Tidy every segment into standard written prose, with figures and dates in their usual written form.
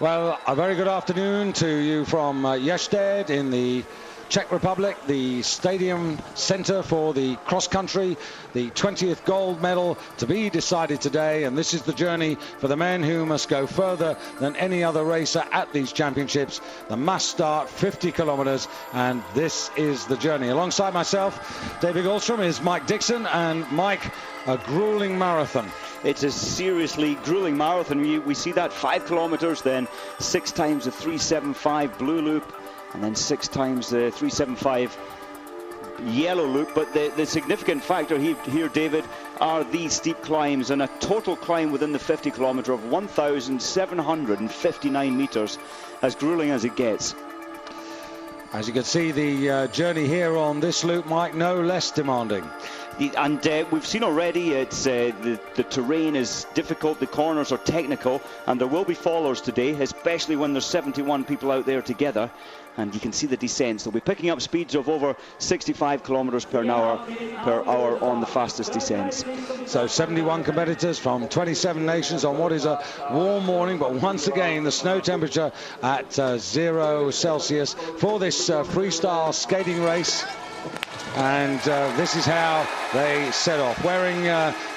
Well, a very good afternoon to you from Ještěd in the Czech Republic, the stadium center for the cross country, the 20th gold medal to be decided today. And this is the journey for the men who must go further than any other racer at these championships. The masс-starт, 50 kilometers, and this is the journey. Alongside myself, David Goldstrom, is Mike Dixon. And Mike, a grueling marathon. It's a seriously grueling marathon. We see that 5 kilometers, then 6 times the 375 blue loop, and then 6 times the 375 yellow loop. But the significant factor here, David, are these steep climbs, and a total climb within the 50 kilometer of 1,759 meters, as grueling as it gets. As you can see, the journey here on this loop, Mike, no less demanding. And we've seen already, it's the terrain is difficult, the corners are technical, and there will be fallers today, especially when there's 71 people out there together. And you can see the descents. They'll be picking up speeds of over 65 kilometers per hour on the fastest descents. So 71 competitors from 27 nations on what is a warm morning, but once again the snow temperature at 0 Celsius for this freestyle skating race. And this is how they set off. Wearing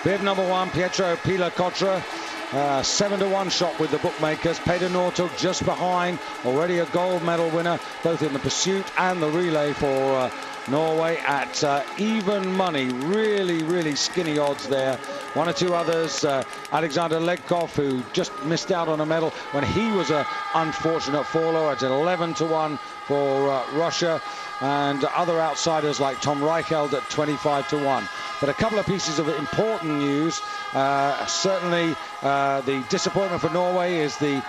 bib number 1, Pietro Pilacotra. 7-1 shot with the bookmakers. Peter Northug just behind, already a gold medal winner, both in the pursuit and the relay for Norway at even money. Really skinny odds there. 1 or 2 others. Alexander Legkov, who just missed out on a medal when he was an unfortunate faller, at 11-1 for Russia. And other outsiders like Tom Reicheld at 25-1. But a couple of pieces of important news. Certainly the disappointment for Norway is the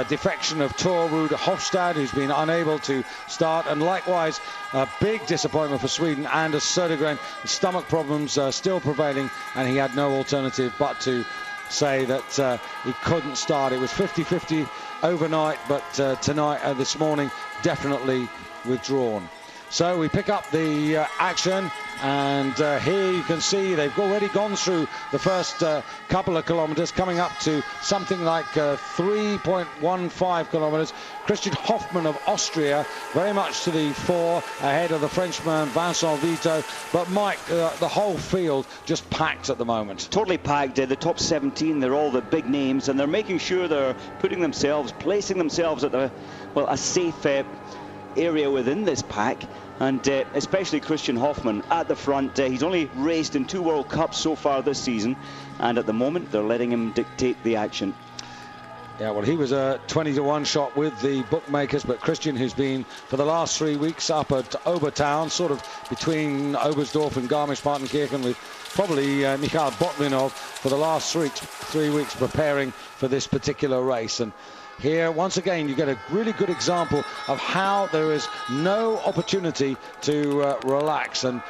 defection of Tor Ruud Hofstad, who's been unable to start, and likewise a big disappointment for Sweden. Anders Södergren, stomach problems still prevailing, and he had no alternative but to say that he couldn't start. It was 50-50 overnight, but tonight, this morning, definitely withdrawn. So we pick up the action, and here you can see they've already gone through the first couple of kilometers, coming up to something like 3.15 kilometers. Christian Hoffmann of Austria very much to the fore, ahead of the Frenchman Vincent Vito. But Mike, the whole field just packed at the moment. Totally packed. The top 17, they're all the big names, and they're making sure they're placing themselves at a safe area within this pack. And especially Christian Hoffmann at the front. He's only raced in 2 World Cups so far this season, and at the moment they're letting him dictate the action. Yeah, well, he was a 20-1 shot with the bookmakers, but Christian, who's been for the last 3 weeks up at Obertown, sort of between Oberstdorf and Garmisch-Partenkirchen, with probably Mikhail Botvinov for the last 3 weeks preparing for this particular race. And here, once again, you get a really good example of how there is no opportunity to relax. And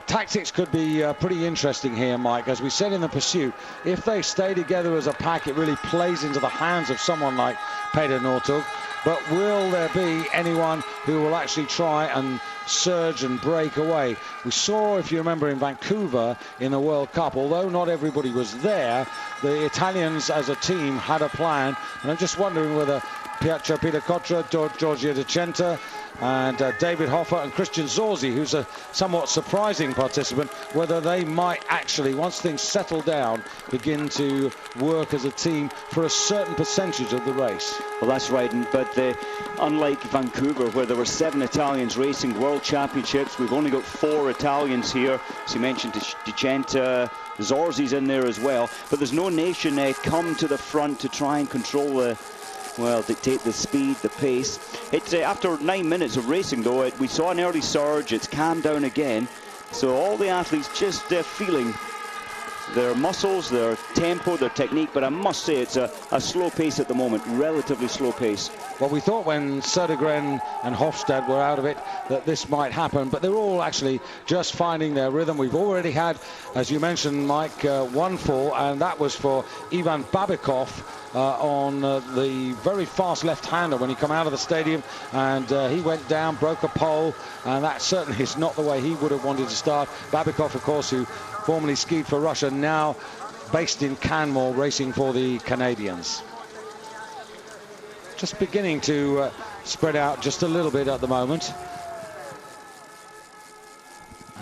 tactics could be pretty interesting here, Mike. As we said in the pursuit, if they stay together as a pack, it really plays into the hands of someone like Peter Northug. But will there be anyone who will actually try and surge and break away? We saw, if you remember, in Vancouver in the World Cup, although not everybody was there, the Italians as a team had a plan. And I'm just wondering whether Pietro Pilacotra, Giorgio De Centa, and David Hoffer and Christian Zorzi, who's a somewhat surprising participant, whether they might actually, once things settle down, begin to work as a team for a certain percentage of the race. Well, that's right, but unlike Vancouver, where there were 7 Italians racing World Championships, we've only got 4 Italians here. So you mentioned De Centa, Zorzi's in there as well, but there's no nation come to the front to try and control dictate the speed, the pace. It's after 9 minutes of racing, though, we saw an early surge. It's calmed down again. So all the athletes just feeling their muscles, their tempo, their technique. But I must say it's a slow pace at the moment, relatively slow pace. Well, we thought when Södergren and Hofstad were out of it that this might happen, but they're all actually just finding their rhythm. We've already had, as you mentioned, Mike, 1 fall, and that was for Ivan Babikov on the very fast left-hander when he came out of the stadium, and he went down, broke a pole, and that certainly is not the way he would have wanted to start. Babikov, of course, who formerly skied for Russia, now based in Canmore, racing for the Canadians. just beginning to spread out just a little bit at the moment.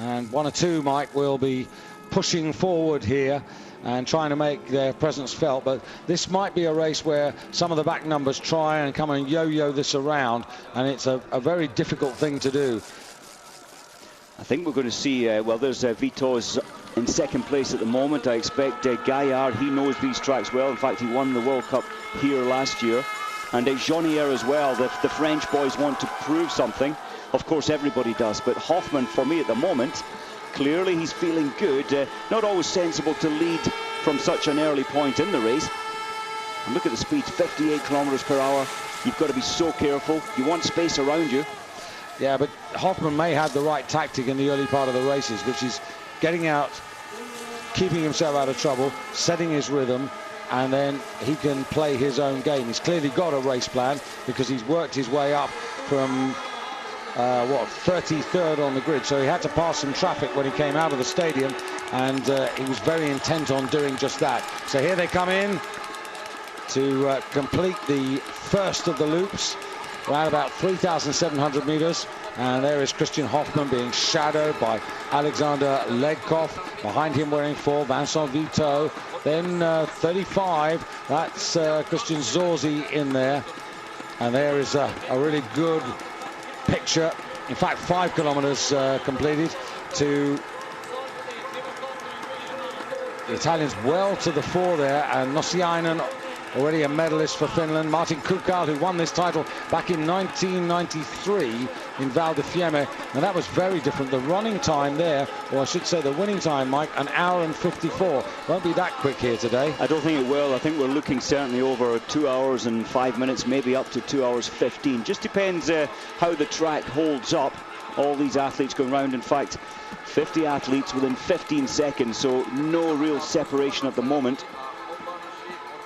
And one or two, Mike, will be pushing forward here and trying to make their presence felt. But this might be a race where some of the back numbers try and come and yo-yo this around, and it's a very difficult thing to do. I think we're going to see, well, there's Vito's in second place at the moment. I expect Gaillard, he knows these tracks well. In fact, he won the World Cup here last year. And Jean-Hier as well. The French boys want to prove something. Of course, everybody does. But Hoffman, for me at the moment, clearly he's feeling good. Not always sensible to lead from such an early point in the race. And look at the speed, 58 kilometers per hour. You've got to be so careful. You want space around you. Yeah, but Hoffman may have the right tactic in the early part of the races, which is getting out, keeping himself out of trouble, setting his rhythm, and then he can play his own game. He's clearly got a race plan because he's worked his way up from 33rd on the grid, so he had to pass some traffic when he came out of the stadium, and he was very intent on doing just that. So here they come in to complete the first of the loops, around about 3,700 meters, and there is Christian Hoffman being shadowed by Alexander Legkov. Behind him wearing 4, Vincent Vito. Then 35, that's Christian Zorzi in there, and there is a really good picture. In fact, 5 kilometers completed to the Italians well to the fore there, and Nossiainen, already a medalist for Finland. Martin Kukal, who won this title back in 1993 in Val di Fiemme, and that was very different. The running time there, or I should say the winning time, Mike, 1 hour and 54. Won't be that quick here today. I don't think it will. I think we're looking certainly over 2 hours and 5 minutes, maybe up to 2 hours 15. Just depends how the track holds up. All these athletes going round. In fact, 50 athletes within 15 seconds, so no real separation at the moment.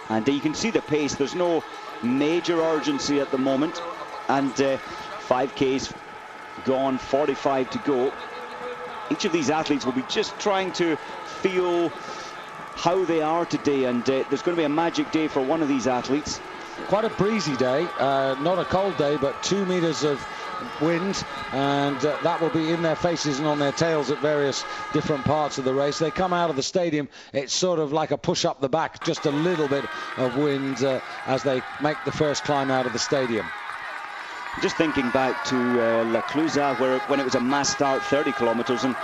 And you can see the pace. There's no major urgency at the moment. And 5K's gone, 45 to go. Each of these athletes will be just trying to feel how they are today. And there's going to be a magic day for one of these athletes. Quite a breezy day, not a cold day, but 2 meters of wind, and that will be in their faces and on their tails at various different parts of the race. They come out of the stadium, it's sort of like a push up the back, just a little bit of wind as they make the first climb out of the stadium. Just thinking back to La Clusaz, when it was a mass start, 30 kilometers, and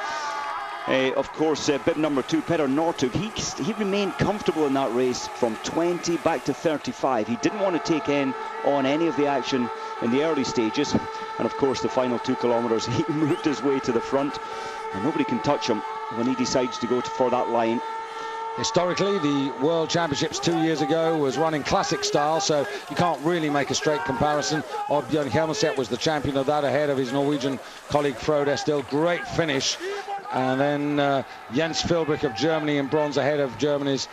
of course bib number 2, Peter Northug, he remained comfortable in that race from 20 back to 35. He didn't want to take on any of the action in the early stages, and of course the final 2 kilometers he moved his way to the front, and nobody can touch him when he decides to go for that line. Historically, the World Championships 2 years ago was run in classic style, so you can't really make a straight comparison. Oddbjørn Hjelmeset was the champion of that, ahead of his Norwegian colleague Frode Still. Great finish. And then Jens Philbrick of Germany in bronze, ahead of Germany's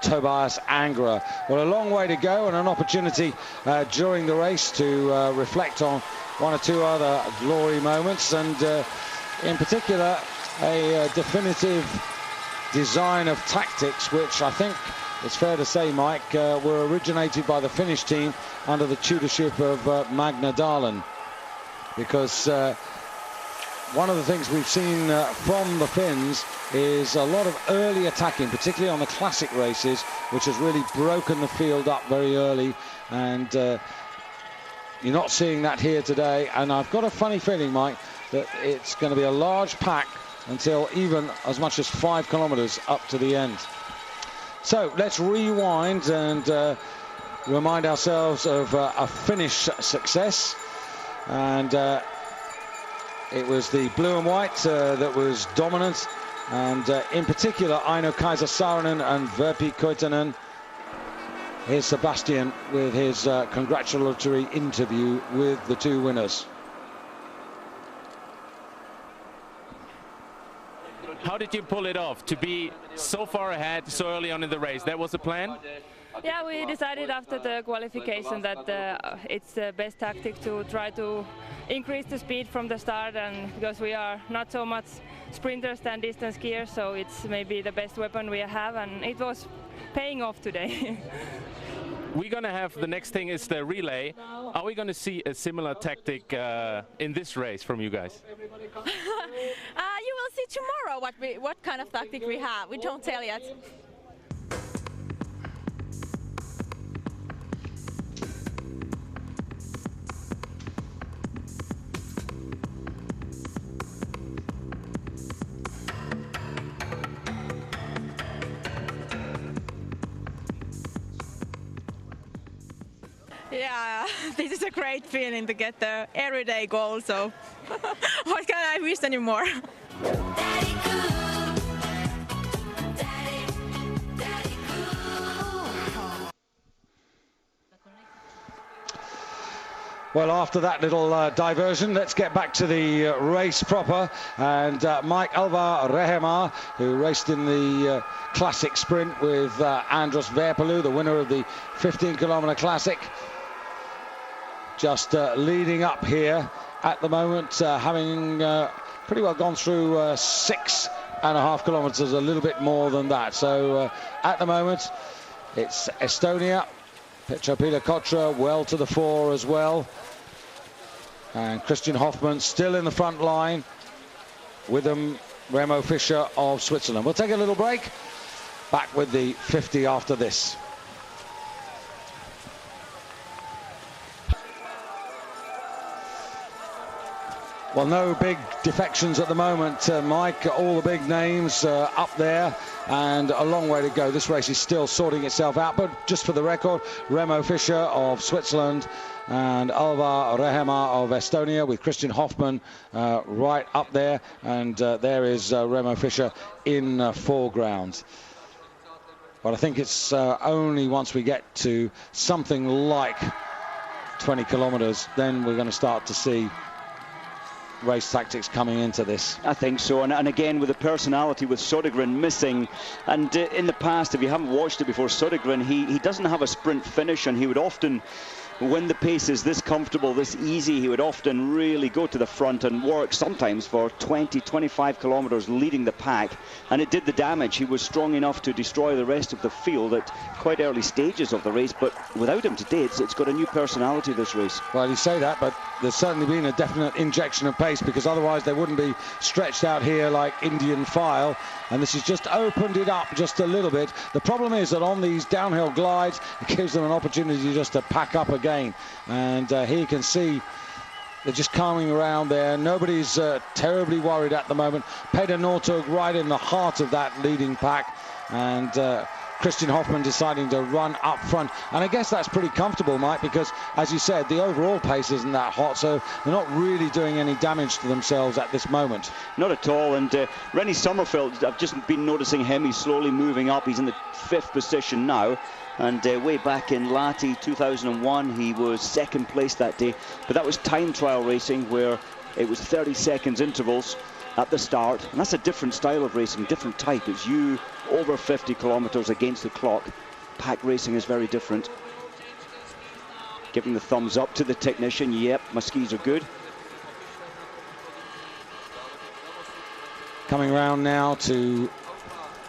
Tobias Angerer. Well, a long way to go, and an opportunity during the race to reflect on 1 or 2 other glory moments, and in particular a definitive design of tactics, which I think it's fair to say, Mike, were originated by the Finnish team under the tutorship of Magne Dahlen, because one of the things we've seen from the Finns is a lot of early attacking, particularly on the classic races, which has really broken the field up very early, and you're not seeing that here today. And I've got a funny feeling, Mike, that it's going to be a large pack until even as much as 5 kilometers up to the end. So let's rewind and remind ourselves of a Finnish success, and it was the blue and white that was dominant, and in particular Aino Kaisa Saarinen and Verpi Koitanen. Here's Sebastian with his congratulatory interview with the 2 winners. How did you pull it off to be so far ahead so early on in the race? That was the plan? Yeah, we decided after the qualification that it's the best tactic to try to increase the speed from the start, and because we are not so much sprinters than distance skiers, so it's maybe the best weapon we have, and it was paying off today. we're going to have, the next thing is the relay. Are we going to see a similar tactic in this race from you guys? You will see tomorrow what kind of tactic we have. We don't tell yet. Yeah, this is a great feeling to get the everyday goal, so what can I wish anymore? Well, after that little diversion, let's get back to the race proper. And Mike Alva Rehemar, who raced in the classic sprint with Andros Veerpalu, the winner of the 15-kilometer classic, just leading up here at the moment, having pretty well gone through 6.5 kilometers, a little bit more than that. So at the moment, it's Estonia. Petra Pila-Kotra well to the fore as well. And Christian Hoffmann still in the front line. With them, Remo Fischer of Switzerland. We'll take a little break. Back with the 50 after this. Well, no big defections at the moment, Mike. All the big names up there and a long way to go. This race is still sorting itself out, but just for the record, Remo Fischer of Switzerland and Alva Rehemar of Estonia, with Christian Hoffmann right up there, and there is Remo Fischer in foreground. But I think it's only once we get to something like 20 kilometers, then we're going to start to see race tactics coming into this. I think so, and again with the personality with Södergren missing, and in the past, if you haven't watched it before, Södergren, he doesn't have a sprint finish, and he would often, when the pace is this comfortable, this easy, he would often really go to the front and work sometimes for 20-25 kilometers leading the pack, and it did the damage. He was strong enough to destroy the rest of the field at quite early stages of the race, but without him today, it's got a new personality, this race. Well, you say that, but there's certainly been a definite injection of pace, because otherwise they wouldn't be stretched out here like Indian file, and this has just opened it up just a little bit. The problem is that on these downhill glides, it gives them an opportunity just to pack up again, and here you can see they're just calming around there. Nobody's terribly worried at the moment. Peder Northug right in the heart of that leading pack, and Christian Hoffmann deciding to run up front. And I guess that's pretty comfortable, Mike, because, as you said, the overall pace isn't that hot, so they're not really doing any damage to themselves at this moment. Not at all. And Rennie Sommerfeld, I've just been noticing him. He's slowly moving up. He's in the 5th position now. And way back in Lahti 2001, he was 2nd place that day. But that was time trial racing, where it was 30 seconds intervals at the start, and that's a different style of racing, different type. It's you over 50 kilometers against the clock. Pack racing is very different. Giving the thumbs up to the technician. Yep, my skis are good. Coming round now to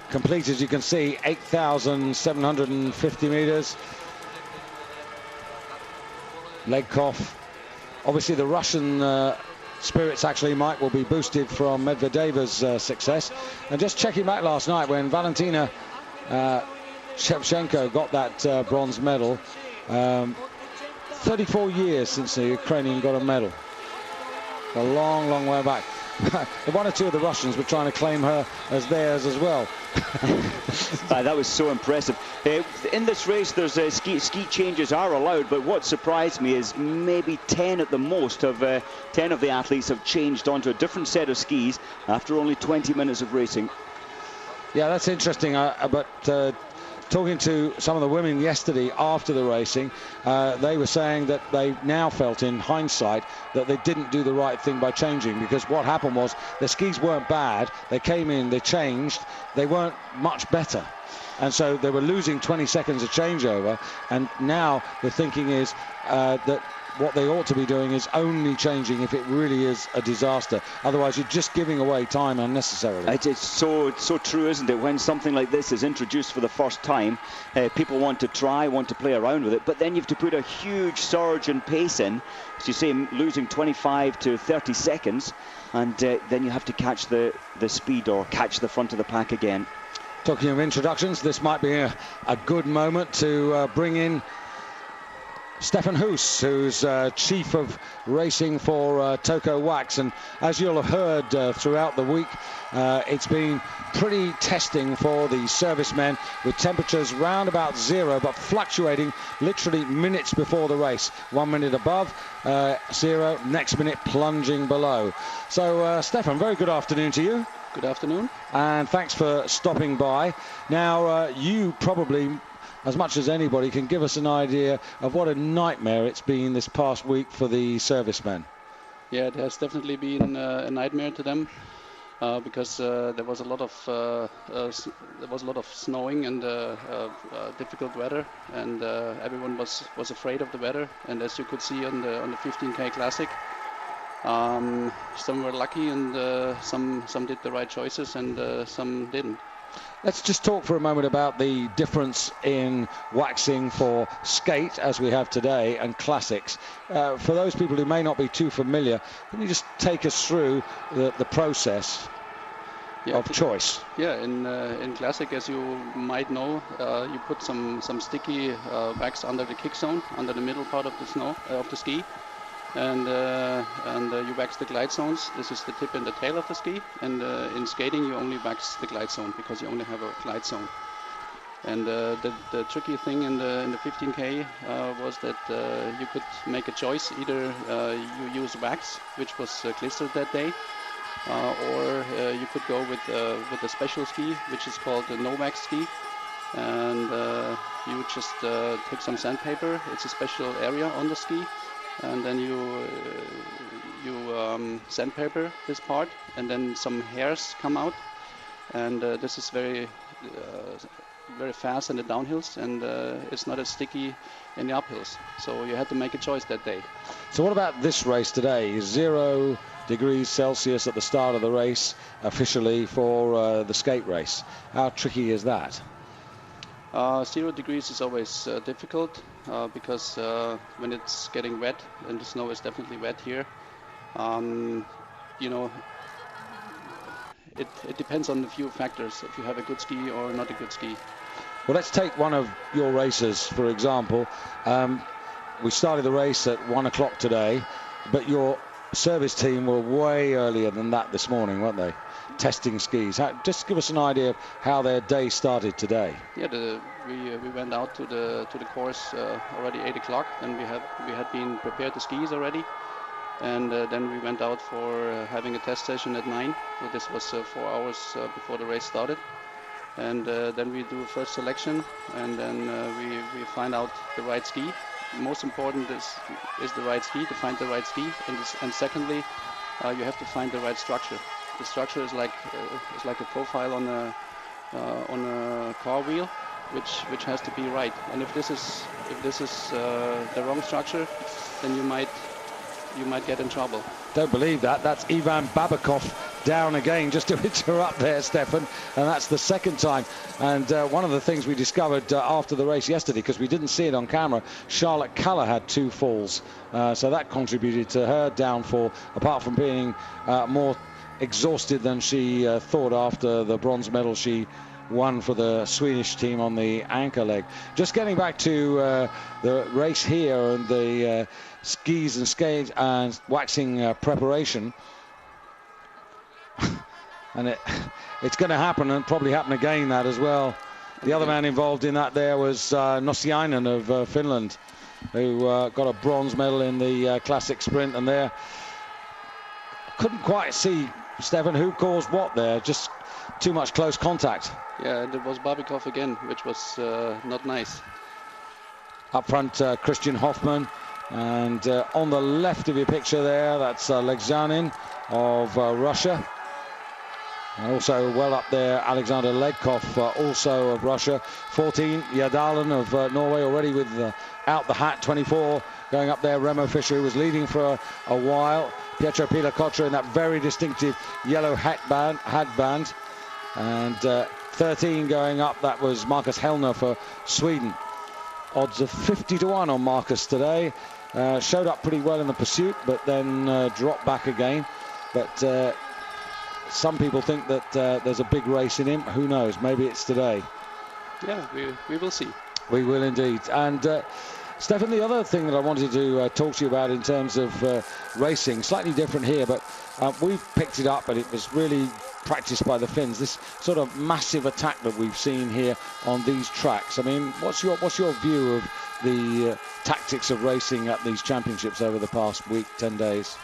complete, as you can see, 8,750 meters. Legkov. Obviously the Russian spirits, actually, Mike, will be boosted from Medvedeva's success. And just checking back last night, when Valentina Shevchenko got that bronze medal, 34 years since the Ukrainian got a medal. A long, long way back. One or two of the Russians were trying to claim her as theirs as well. That was so impressive. In this race, there's ski changes are allowed, but what surprised me is maybe 10 at the most of 10 of the athletes have changed onto a different set of skis after only 20 minutes of racing. Yeah, that's interesting. But talking to some of the women yesterday after the racing, they were saying that they now felt, in hindsight, that they didn't do the right thing by changing, because what happened was their skis weren't bad. They came in, they changed, they weren't much better, and so they were losing 20 seconds of changeover. And now the thinking is that what they ought to be doing is only changing if it really is a disaster. Otherwise, you're just giving away time unnecessarily. It's so true, isn't it? When something like this is introduced for the first time, people want to try, want to play around with it, but then you have to put a huge surge in pace in, as you say, losing 25 to 30 seconds, and then you have to catch the speed or catch the front of the pack again. Talking of introductions, this might be a good moment to bring in Stefan Hoos, who's chief of racing for Toko Wax. And as you'll have heard throughout the week, it's been pretty testing for the servicemen, with temperatures round about zero but fluctuating literally minutes before the race. 1 minute above zero, next minute plunging below. So Stefan, very good afternoon to you. Good afternoon. And thanks for stopping by. Now, you probably, as much as anybody, can give us an idea of what a nightmare it's been this past week for the servicemen. Yeah, it has definitely been a nightmare to them because there was a lot of snowing and difficult weather, and everyone was afraid of the weather. And as you could see on the 15K Classic, some were lucky, and some did the right choices, and some didn't. Let's just talk for a moment about the difference in waxing for skate, as we have today, and classics. For those people who may not be too familiar, can you just take us through the process of choice? Yeah, in classic, as you might know, you put some sticky wax under the kick zone, under the middle part of the ski. And you wax the glide zones. This is the tip and the tail of the ski. And in skating, you only wax the glide zone because you only have a glide zone. And the tricky thing in the 15K was that you could make a choice. Either you use wax, which was glistered that day, or you could go with a special ski, which is called the no wax ski. And you just take some sandpaper. It's a special area on the ski. And then you sandpaper this part, and then some hairs come out, and this is very fast in the downhills, and it's not as sticky in the uphills. So you had to make a choice that day. So what about this race today? 0 degrees Celsius at the start of the race officially for the skate race. How tricky is that? 0 degrees is always difficult because when it's getting wet, and the snow is definitely wet here, you know, it depends on a few factors, if you have a good ski or not a good ski. Well, let's take one of your races, for example. We started the race at 1 o'clock today, but your service team were way earlier than that this morning, weren't they? Testing skis. Just give us an idea of how their day started today. Yeah, we went out to the course already 8 o'clock, and we had been prepared the skis already, and then we went out for having a test session at 9. So this was 4 hours before the race started, and then we do a first selection, and then we find out the right ski. Most important is the right ski, to find the right ski, and secondly, you have to find the right structure. The structure is like a profile on a car wheel, which has to be right. And if this is the wrong structure, then you might get in trouble. Don't believe that. That's Ivan Babakov down again, just to interrupt there, Stefan, and that's the second time. And one of the things we discovered after the race yesterday, because we didn't see it on camera, Charlotte Kaller had 2 falls, so that contributed to her downfall, apart from being more exhausted than she thought after the bronze medal she won for the Swedish team on the anchor leg. Just getting back to the race here and the skis and skate and waxing preparation. And it's going to happen, and probably happen again, that as well. The other man involved in that there was Nossiainen of Finland, who got a bronze medal in the classic sprint, and there couldn't quite see, Stefan, who caused what there. Just too much close contact. Yeah, and it was Babikov again, which was not nice. Up front, Christian Hoffman, and on the left of your picture there, that's Legzanin of Russia. And also well up there, Alexander Legkov, also of Russia. 14, Jadalen of Norway, already with out the hat. 24 going up there, Remo Fischer, who was leading for a while. Pietro Pilacotra in that very distinctive yellow headband. And 13 going up, that was Marcus Hellner for Sweden. Odds of 50-1 on Marcus today. Showed up pretty well in the pursuit, but then dropped back again. But some people think that there's a big race in him. Who knows? Maybe it's today. Yeah, we will see. We will indeed. And Stefan, the other thing that I wanted to talk to you about in terms of racing, slightly different here, but we've picked it up and it was really practiced by the Finns. This sort of massive attack that we've seen here on these tracks. I mean, what's your view of the tactics of racing at these championships over the past week, 10 days?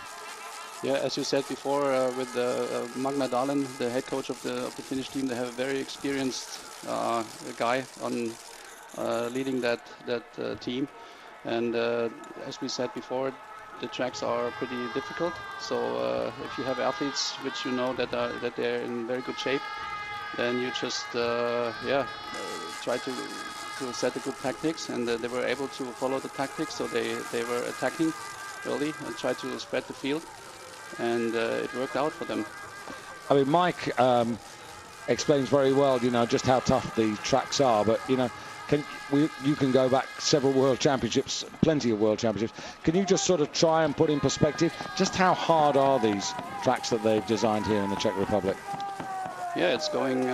Yeah, as you said before, with Magna Dahlen, the head coach of the Finnish team, they have a very experienced guy on leading that team. And as we said before, the tracks are pretty difficult. So if you have athletes which you know that they're in very good shape, then you just try to set the good tactics, and they were able to follow the tactics. So they were attacking early and tried to spread the field. And it worked out for them. I mean, Mike explains very well, you know, just how tough the tracks are. But you know, you can go back several world championships, plenty of world championships. Can you just sort of try and put in perspective just how hard are these tracks that they've designed here in the Czech Republic? Yeah, it's going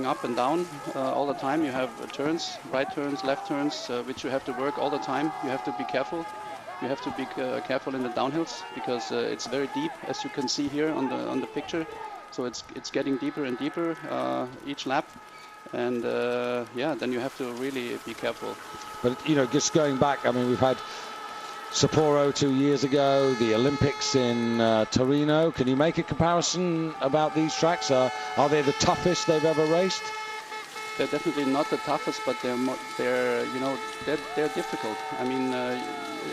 up and down all the time. You have turns, right turns, left turns, which you have to work all the time. You have to be careful. You have to be careful in the downhills because it's very deep, as you can see here on the picture. So it's getting deeper and deeper each lap, and then you have to really be careful. But you know, just going back, I mean, we've had Sapporo 2 years ago, the Olympics in Torino. Can you make a comparison about these tracks? Are they the toughest they've ever raced? They're definitely not the toughest, but they're difficult. I mean,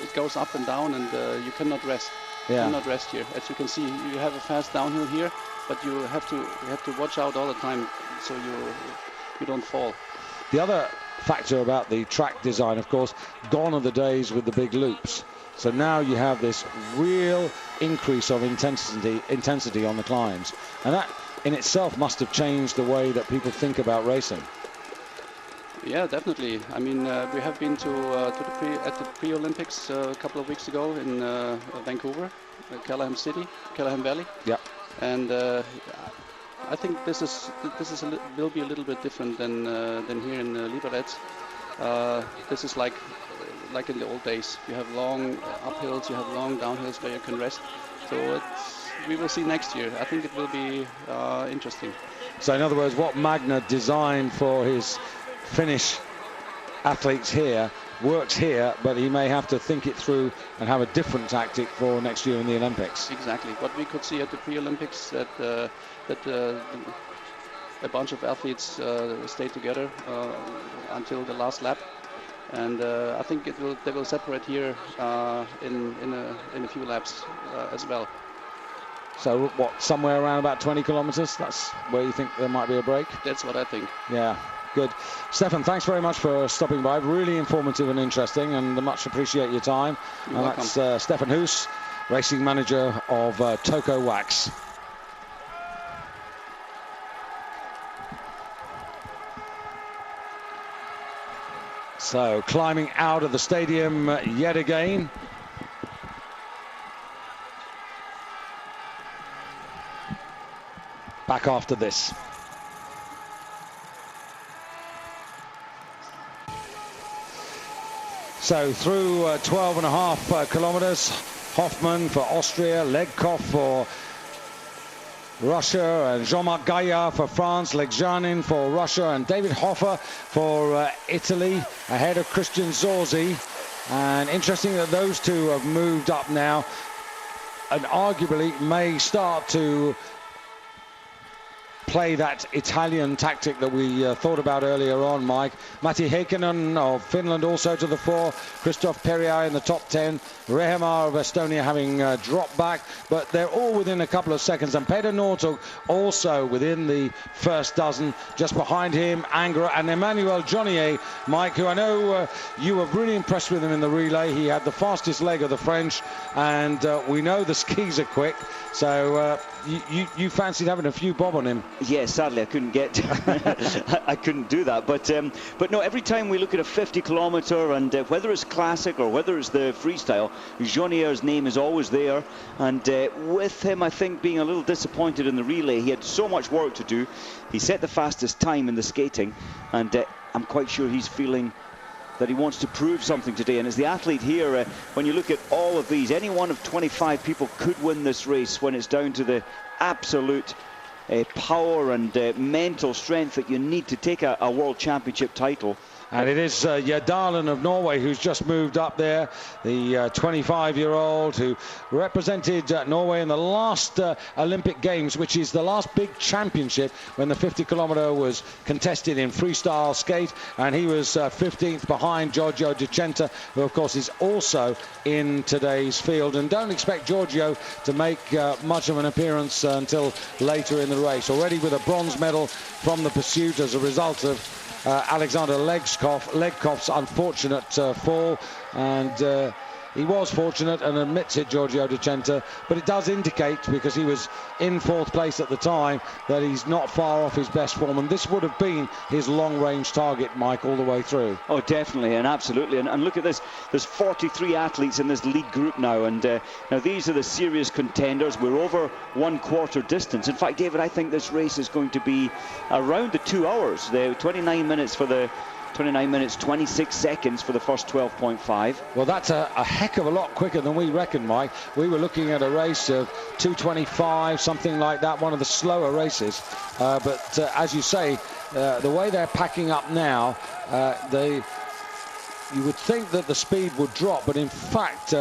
it goes up and down, and you cannot rest. Yeah. You cannot rest here. As you can see, you have a fast downhill here, but you have to watch out all the time so you don't fall. The other factor about the track design, of course, gone are the days with the big loops. So now you have this real increase of intensity on the climbs, and that in itself must have changed the way that people think about racing. Yeah, definitely. I mean, we have been to the pre-Olympics a couple of weeks ago in Vancouver, Callahan Valley. Yeah. And I think this will be a little bit different than here in Liberec. This is like in the old days. You have long uphills, you have long downhills where you can rest. So we will see next year. I think it will be interesting. So in other words, what Magna designed for his Finnish athletes here works here, but he may have to think it through and have a different tactic for next year in the Olympics. Exactly. What we could see at the pre-Olympics, that a bunch of athletes stayed together until the last lap, and I think they will separate here in a few laps as well. So what, somewhere around about 20 kilometers? That's where you think there might be a break? That's what I think. Yeah. Good. Stefan, thanks very much for stopping by. Really informative and interesting, and much appreciate your time. You're welcome. That's Stefan Hoos, racing manager of Toko Wax. So, climbing out of the stadium yet again. Back after this. So through 12.5 kilometers, Hoffman for Austria, Legkov for Russia, and Jean-Marc Gaillard for France, Legjanin for Russia, and David Hoffer for Italy, ahead of Christian Zorzi. And interesting that those two have moved up now, and arguably may start to play that Italian tactic that we thought about earlier on, Mike. Matti Heikkinen of Finland also to the fore. Christoph Perrier in the top 10. Rehemar of Estonia having dropped back, but they're all within a couple of seconds. And Peter Northug also within the first dozen. Just behind him, Angra and Emmanuel Jonnier, Mike, who I know you were really impressed with him in the relay. He had the fastest leg of the French, and we know the skis are quick. So you fancied having a few bob on him? Yeah, sadly I couldn't get I couldn't do that, but no, every time we look at a 50 kilometer, and whether it's classic or whether it's the freestyle, Jonnier's name is always there. And with him, I think, being a little disappointed in the relay, he had so much work to do. He set the fastest time in the skating, and I'm quite sure he's feeling that he wants to prove something today. And as the athlete here, when you look at all of these, any one of 25 people could win this race when it's down to the absolute power and mental strength that you need to take a World Championship title. And it is Jerdalen of Norway who's just moved up there, the 25-year-old who represented Norway in the last Olympic Games, which is the last big championship when the 50-kilometer was contested in freestyle skate, and he was 15th behind Giorgio De Centa, who of course is also in today's field. And don't expect Giorgio to make much of an appearance until later in the race. Already with a bronze medal from the pursuit as a result of Alexander Legkoff's unfortunate fall, and he was fortunate and admits it, Giorgio De Centa, but it does indicate, because he was in 4th place at the time, that he's not far off his best form, and this would have been his long-range target, Mike, all the way through. Oh, definitely, and absolutely, and look at this, there's 43 athletes in this league group now, and now these are the serious contenders. We're over 1/4 distance. In fact, David, I think this race is going to be around the 2 hours. The 29 minutes for the 29 minutes 26 seconds for the first 12.5. Well, that's a heck of a lot quicker than we reckoned, Mike. We were looking at a race of 2:25, something like that, one of the slower races. But as you say, the way they're packing up now, you would think that the speed would drop, but in fact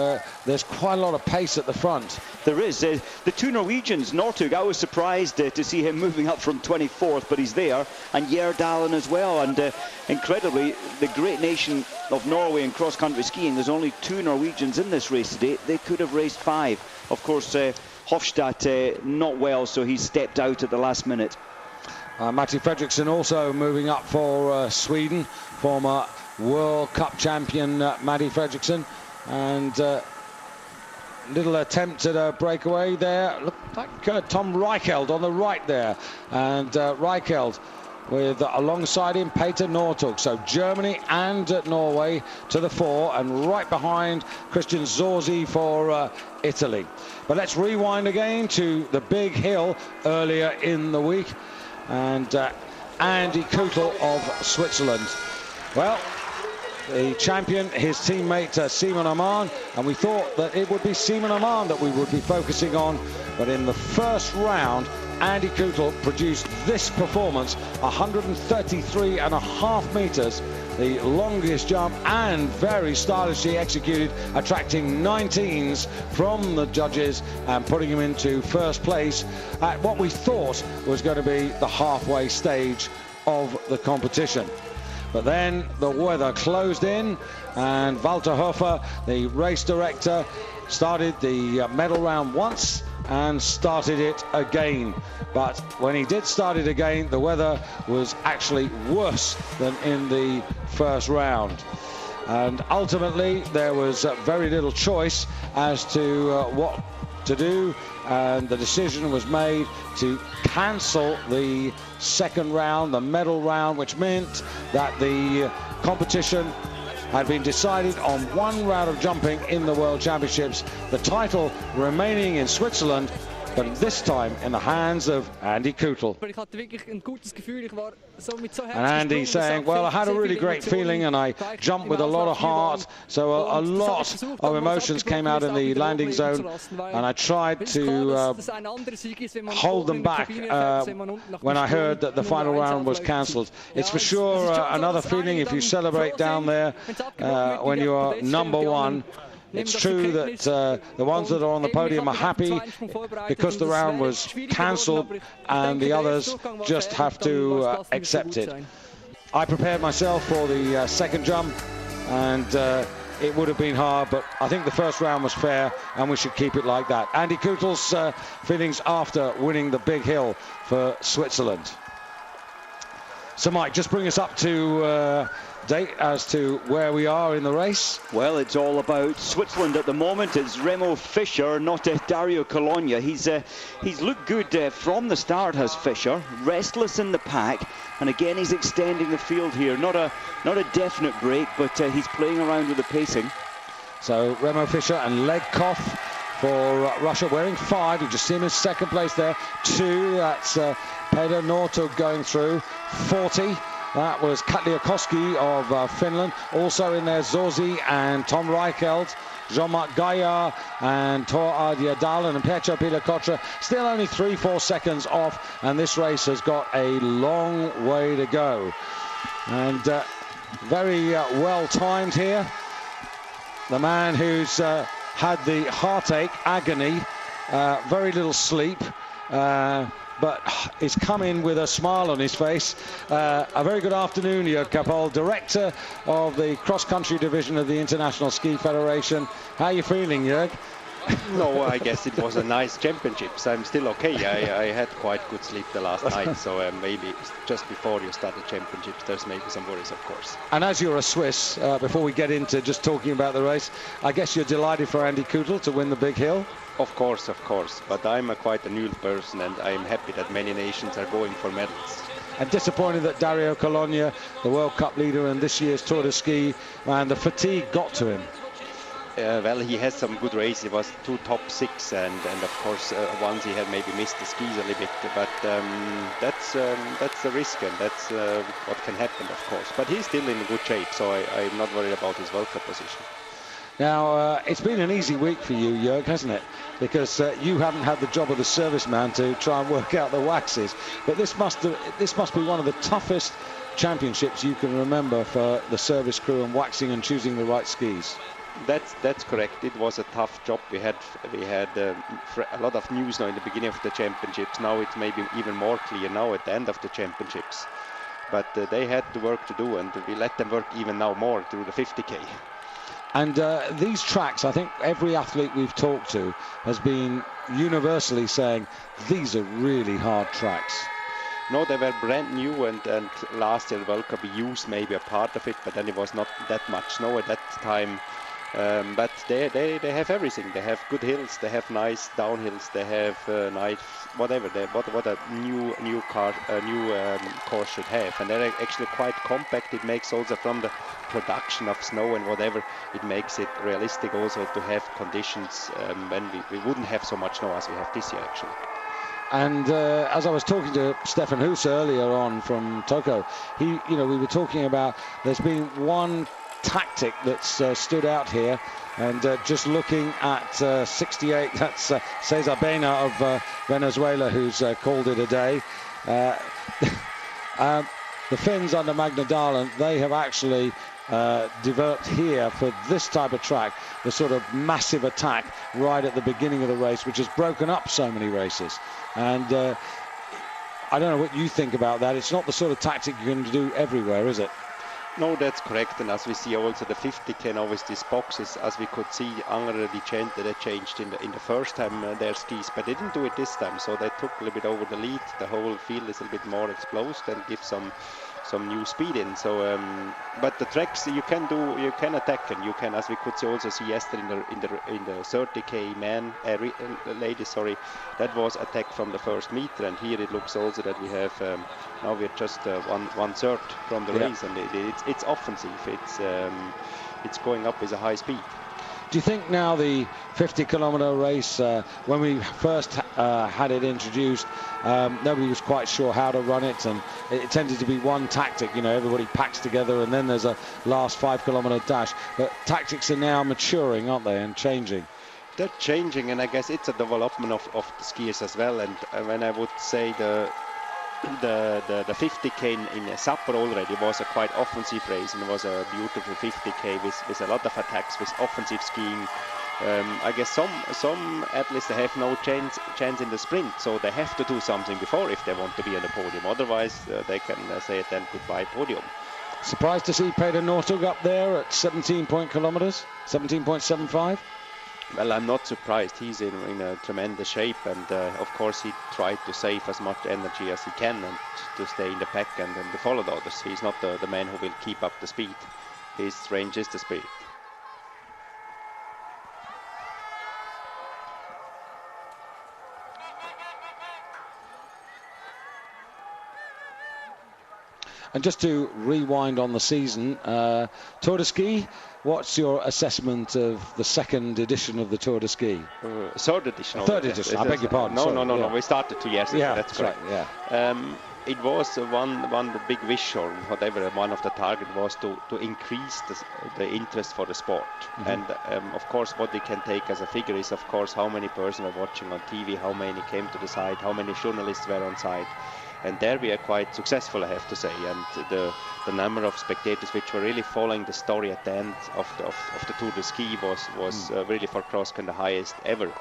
there's quite a lot of pace at the front. There is. The two Norwegians, Northug, I was surprised to see him moving up from 24th, but he's there, and Jerdalen as well. And incredibly, the great nation of Norway in cross-country skiing, there's only 2 Norwegians in this race today. They could have raced 5. Of course, Hofstad not well, so he's stepped out at the last minute. Matti Fredriksson also moving up for Sweden, former World Cup champion Matti Fredriksson, and little attempt at a breakaway there. Looked like Tom Reicheld on the right there, and Reicheld with alongside him Peter Northug. So Germany and Norway to the fore, and right behind Christian Zorzi for Italy. But let's rewind again to the big hill earlier in the week, and Andy Kutel of Switzerland. Well, the champion, his teammate Simon Amann, and we thought that it would be Simon Amann that we would be focusing on, but in the first round Andy Kutel produced this performance, 133.5 meters, the longest jump, and very stylishly executed, attracting 19s from the judges and putting him into first place at what we thought was going to be the halfway stage of the competition. But then the weather closed in, and Walter Hofer, the race director, started the medal round once and started it again. But when he did start it again, the weather was actually worse than in the first round. And ultimately, there was very little choice as to what to do, and the decision was made to cancel the second round, the medal round, which meant that the competition had been decided on one round of jumping in the World Championships, the title remaining in Switzerland, but this time in the hands of Andy Kutel. And Andy saying, well, I had a really great feeling and I jumped with a lot of heart, so a lot of emotions came out in the landing zone, and I tried to hold them back when I heard that the final round was cancelled. It's for sure another feeling if you celebrate down there when you are number one. It's true that the ones that are on the podium are happy because the round was cancelled and the others just have to accept it. I prepared myself for the second jump, and it would have been hard, but I think the first round was fair and we should keep it like that. Andy Kutel's feelings after winning the big hill for Switzerland. So Mike, just bring us up to date as to where we are in the race. Well, it's all about Switzerland at the moment. It's Remo Fischer, not Dario Cologna. He's looked good from the start, has Fischer. Restless in the pack, and again he's extending the field here. Not a definite break, but he's playing around with the pacing. So Remo Fischer and Legkov for Russia, wearing 5. You just see him in second place there. 2, that's Peter Nortug going through. 40. That was Katliakoski of Finland. Also in there, Zorzi and Tom Reichelt, Jean-Marc Gaillard and Tor Ardiadalan and Petro Pilakotra. Still only 3-4 seconds off, and this race has got a long way to go. And very well timed here. The man who's had the heartache, agony, very little sleep, but he's come in with a smile on his face. A very good afternoon, Jörg Kapol, Director of the cross-country division of the International Ski Federation. How are you feeling, Jörg? No, I guess it was a nice championships. I'm still okay. I had quite good sleep the last night, so maybe just before you start the championships, there's maybe some worries, of course. And as you're a Swiss, before we get into just talking about the race, I guess you're delighted for Andy Kutel to win the big hill? Of course. But I'm quite a new person, and I'm happy that many nations are going for medals. And disappointed that Dario Cologna, the World Cup leader in this year's Tour de Ski, and the fatigue got to him. Well, he has some good races. He was 2 top 6, and of course once he had maybe missed the skis a little bit, but that's the risk, and that's what can happen, of course. But he's still in good shape, so I'm not worried about his World Cup position. Now, it's been an easy week for you, Jörg, hasn't it? Because you haven't had the job of the serviceman to try and work out the waxes. But this must be one of the toughest championships you can remember for the service crew and waxing and choosing the right skis. That's correct. It was a tough job. We had a lot of news now in the beginning of the championships. Now it's maybe even more clear now at the end of the championships. But they had the work to do, and we let them work even now more through the 50k. And these tracks, I think every athlete we've talked to has been universally saying these are really hard tracks. No, they were brand new, and last year World Cup we used maybe a part of it, but then it was not that much snow at that time. But they have everything. They have good hills, they have nice downhills, they have nice whatever. What a new course should have, and they're actually quite compact. It makes also from the production of snow and whatever, it makes it realistic also to have conditions when we wouldn't have so much snow as we have this year actually. And as I was talking to Stefan Huss earlier on from Toko, we were talking about there's been one tactic that's stood out here, and just looking at 68, that's Cesar Bena of Venezuela, who's called it a day. The Finns under Magna Dahlin, they have actually developed here for this type of track the sort of massive attack right at the beginning of the race, which has broken up so many races. And I don't know what you think about that. It's not the sort of tactic you can do everywhere, is it? No, that's correct, and as we see also the 50k now with these boxes, as we could see, Angre di Cente, they changed in the first time their skis, but they didn't do it this time, so they took a little bit over the lead. The whole field is a little bit more exposed and give some new speed in. So, but the tracks you can attack, and you can, as we could also see yesterday in the 30k ladies, sorry, that was attack from the first meter, and here it looks also that we have now we're just one third from the race, and it's offensive. It's going up with a high speed. Do you think now the 50-kilometer race, when we first had it introduced, nobody was quite sure how to run it, and it tended to be one tactic, everybody packs together and then there's a last 5-kilometer dash, but tactics are now maturing, aren't they, and changing? They're changing, and I guess it's a development of the skiers as well. And when I would say the 50k in Sapporo already was a quite offensive race, and it was a beautiful 50k with a lot of attacks, with offensive skiing. I guess some athletes, they have no chance in the sprint, so they have to do something before if they want to be on the podium. Otherwise, they can say then goodbye podium. Surprised to see Peter Northug up there at 17 kilometers, 17.75. Well, I'm not surprised. He's in a tremendous shape, and of course he tried to save as much energy as he can and to stay in the pack and to follow the others. He's not the man who will keep up the speed. His range is the speed. And just to rewind on the season, Tour de Ski, what's your assessment of the second edition of the Tour de Ski? Third edition. Third edition, I beg your pardon. No, we started 2 years ago, that's correct. Right, yeah. It was one big wish, or whatever, one of the target was to increase the interest for the sport. Mm-hmm. And of course what we can take as a figure is, of course, how many persons were watching on TV, how many came to the site, how many journalists were on site. And there we are quite successful, I have to say. And the number of spectators which were really following the story at the end of the Tour de Ski was really for cross-country the highest ever.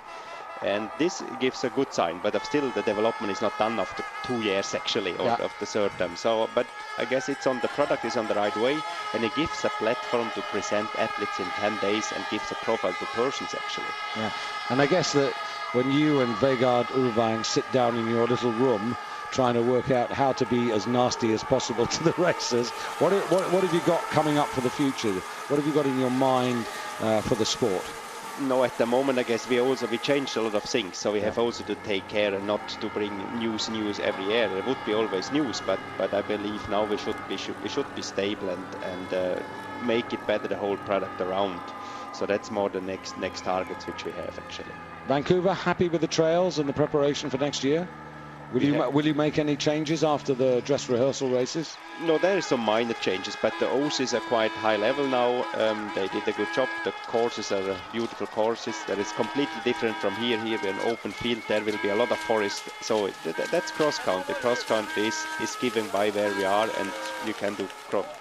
And this gives a good sign, but still the development is not done after 2 years actually, or of the third time. So, but I guess the product is on the right way, and it gives a platform to present athletes in 10 days and gives a profile to persons actually. Yeah, and I guess that when you and Vegard Ulvang sit down in your little room trying to work out how to be as nasty as possible to the racers, what have you got coming up for the future? What have you got in your mind for the sport? No, at the moment, I guess we changed a lot of things, so we have also to take care and not to bring news every year. There would be always news, but I believe now we should be stable and make it better, the whole product around. So that's more the next targets which we have actually. Vancouver, happy with the trails and the preparation for next year? Will you make any changes after the dress rehearsal races? No, there are some minor changes, but the O's are quite high level now. They did a good job. The courses are beautiful courses. That is completely different from here. Here we're an open field. There will be a lot of forest. So that's cross country. Cross country is given by where we are, and you can do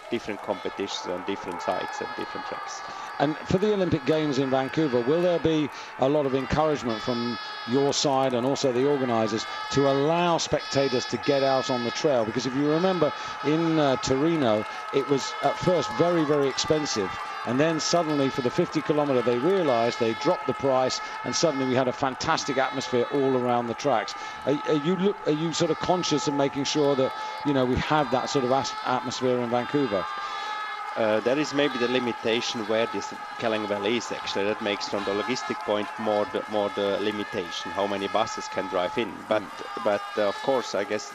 different competitions on different sites and different tracks. And for the Olympic Games in Vancouver, will there be a lot of encouragement from your side and also the organisers to allow spectators to get out on the trail? Because if you remember, in Torino, it was at first very, very expensive. And then suddenly for the 50 kilometre, they realised they dropped the price, and suddenly we had a fantastic atmosphere all around the tracks. Are you sort of conscious of making sure that, we have that sort of atmosphere in Vancouver? There is maybe the limitation where this Kallingwell is actually. That makes from the logistic point more the limitation, how many buses can drive in. But of course, I guess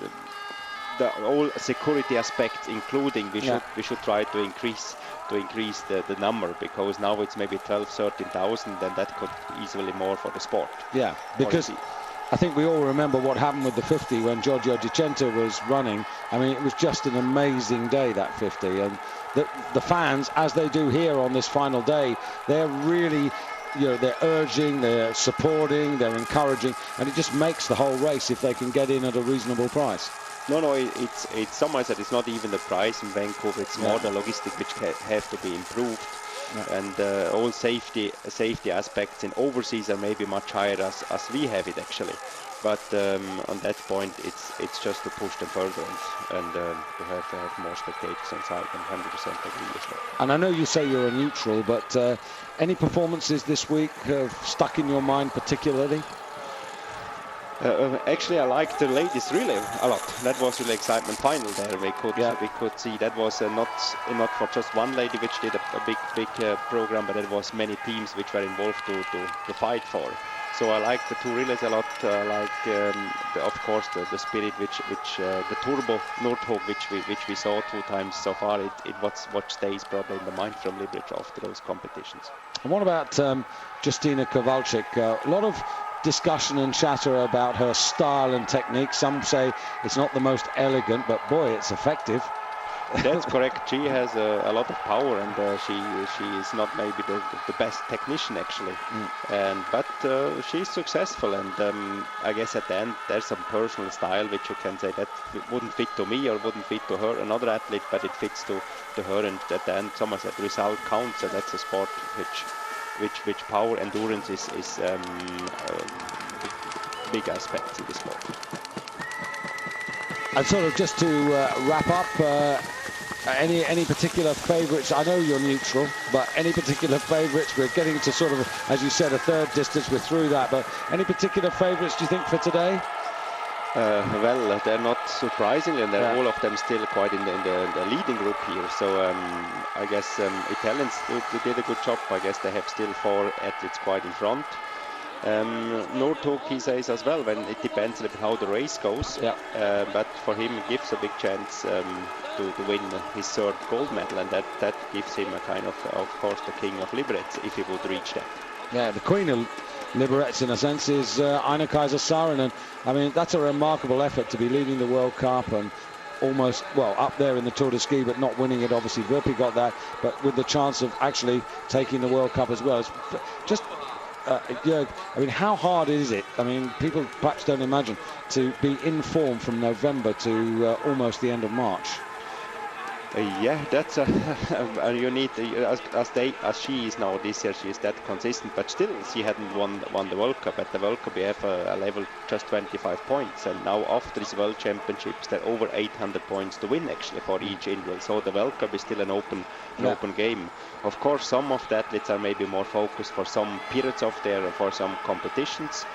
the all security aspects, including we should try to increase the number, because now it's maybe 12,000-13,000, then that could easily more for the sport. Yeah, because I think we all remember what happened with the 50 when Giorgio Di Cento was running. I mean, it was just an amazing day, that 50, and the fans, as they do here on this final day, they're really, they're urging, they're supporting, they're encouraging, and it just makes the whole race if they can get in at a reasonable price. No, it's someone said it's not even the price in Vancouver, it's more the logistic which have to be improved. Yeah. And all safety aspects in overseas are maybe much higher as we have it actually. But on that point, it's just to push them further and to have more spectators on site, and 100% agree as well. And I know you say you're a neutral, but any performances this week have stuck in your mind particularly? Actually, I liked the ladies relay a lot. That was really excitement final there. We could see that was not for just one lady which did a big program, but it was many teams which were involved to fight for. So I like the two relays a lot. I like, of course, the spirit which the Turbo Nordhook which we saw 2 times so far. It was what stays probably in the mind from Liberec after those competitions. And what about Justina Kowalczyk? A lot of discussion and chatter about her style and technique. Some say it's not the most elegant, but boy, it's effective. That's correct. She has a lot of power, and she is not maybe the best technician actually, but she's successful, and I guess at the end there's some personal style which you can say that wouldn't fit to me or wouldn't fit to her, another athlete, but it fits to her, and at the end someone said result counts, and that's a sport which power endurance is big aspects in the sport. And sort of just to wrap up, any particular favourites? I know you're neutral, but any particular favourites? We're getting to sort of, as you said, a third distance. We're through that, but any particular favourites do you think for today? Well, they're not surprisingly, and they're all of them still quite in the leading group here. So I guess Italians they did a good job. I guess they have still 4 athletes quite in front. Northug, he says as well, when it depends a little bit how the race goes, but for him it gives a big chance to win his 3rd gold medal, and that gives him a kind of course, the king of liberets if he would reach that. Yeah, the queen of liberets in a sense is Aina Kaiser Saarinen. I mean, that's a remarkable effort to be leading the World Cup and almost, well, up there in the Tour de Ski, but not winning it. Obviously, Virpi got that, but with the chance of actually taking the World Cup as well. It's just Jörg, I mean, how hard is it? I mean, people perhaps don't imagine to be in form from November to almost the end of March. Yeah, that's you need as she is now this year. She is that consistent, but still she hadn't won the World Cup. At the World Cup, we have a level just 25 points, and now after these World Championships, there are over 800 points to win actually for each individual. So the World Cup is still an open game. Of course, some of the athletes are maybe more focused for some periods of there for some competitions.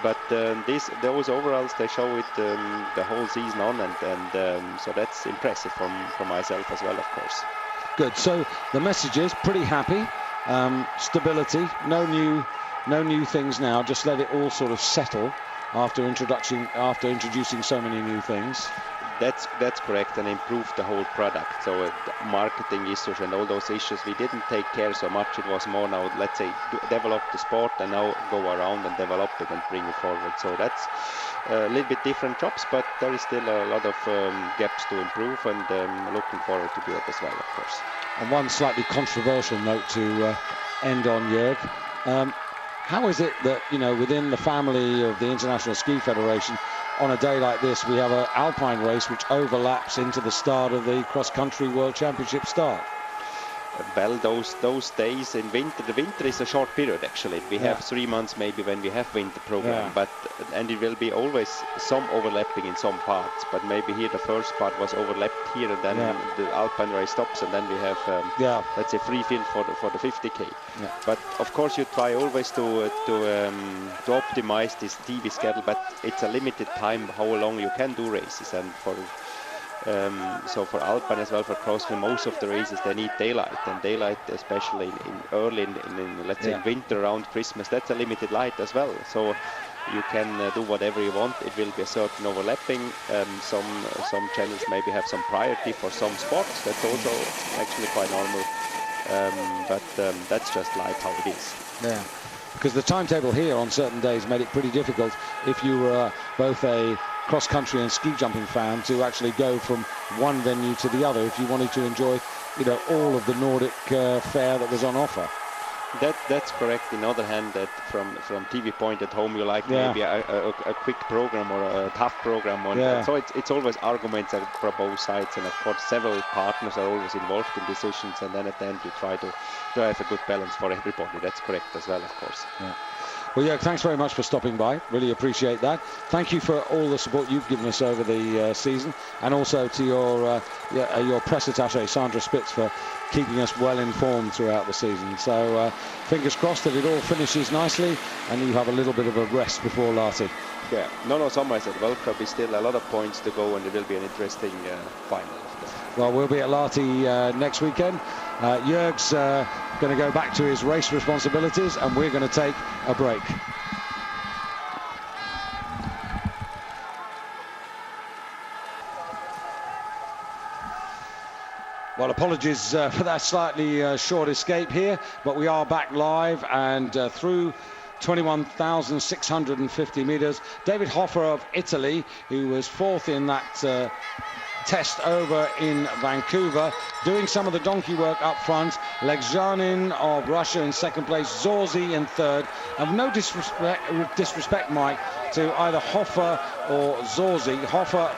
But those overalls, they show it the whole season on, and so that's impressive for myself as well, of course. Good. So the message is pretty happy, stability, no new things now. Just let it all sort of settle after introducing so many new things. That's correct, and improve the whole product. So marketing issues and all those issues we didn't take care so much. It was more now, let's say, develop the sport and now go around and develop it and bring it forward. So that's a little bit different jobs, but there is still a lot of gaps to improve, and looking forward to do it as well, of course. And one slightly controversial note to end on, Jörg. How is it that, you know, within the family of the International Ski Federation, on a day like this, we have an alpine race which overlaps into the start of the cross-country World Championship start? Well, those days in winter, the winter is a short period actually. We have 3 months maybe when we have winter program, and it will be always some overlapping in some parts. But maybe here the first part was overlapped here, and then the alpine race stops, and then we have let's say free field for the 50k. But of course you try always to optimize this TV schedule, but it's a limited time how long you can do races, and so for alpine as well, for cross-country, most of the races they need daylight, and daylight especially in early in let's say winter around Christmas, that's a limited light as well. So you can do whatever you want. It will be a certain overlapping. Some channels maybe have some priority for some sports. That's also actually quite normal. But that's just life how it is. Yeah, because the timetable here on certain days made it pretty difficult if you were both a cross-country and ski jumping fan to actually go from one venue to the other if you wanted to enjoy, you know, all of the Nordic fare that was on offer. That's correct. On the other hand, that from TV point at home, you like maybe a quick program or a tough program. So it's always arguments for both sides, and of course several partners are always involved in decisions, and then at the end you try to have a good balance for everybody. That's correct as well, of course. Yeah. Well, yeah, thanks very much for stopping by. Really appreciate that. Thank you for all the support you've given us over the season, and also to your press attaché, Sandra Spitz, for keeping us well informed throughout the season. So fingers crossed that it all finishes nicely and you have a little bit of a rest before Lahti. Yeah, some I said World Cup is still a lot of points to go, and it will be an interesting final. Well, we'll be at Lahti next weekend. Jörg's going to go back to his race responsibilities, and we're going to take a break. Well, apologies for that slightly short escape here, but we are back live and through 21,650 meters. David Hofer of Italy, who was fourth in that test over in Vancouver, doing some of the donkey work up front. Legzhanin of Russia in second place, Zorzi in third. And no disrespect, Mike, to either Hofer or Zorzi. Hofer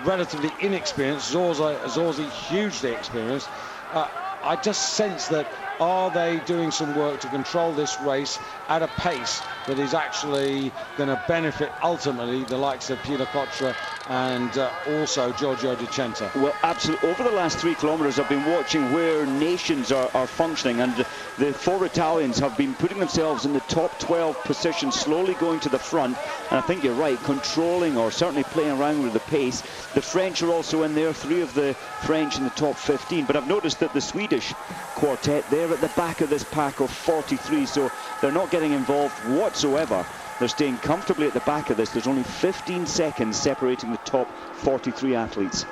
relatively inexperienced, Zorzi hugely experienced. I just sense that, are they doing some work to control this race at a pace that is actually going to benefit ultimately the likes of Peter Kotra and also Giorgio Di Centa? Well, absolutely. Over the last 3 kilometers, I've been watching where nations are functioning, and the 4 Italians have been putting themselves in the top 12 position, slowly going to the front. And I think you're right, controlling or certainly playing around with the pace. The French are also in there, 3 of the French in the top 15. But I've noticed that the Swedish quartet, they're at the back of this pack of 43, so they're not getting involved whatsoever. They're staying comfortably at the back of this. There's only 15 seconds separating the top 43 athletes.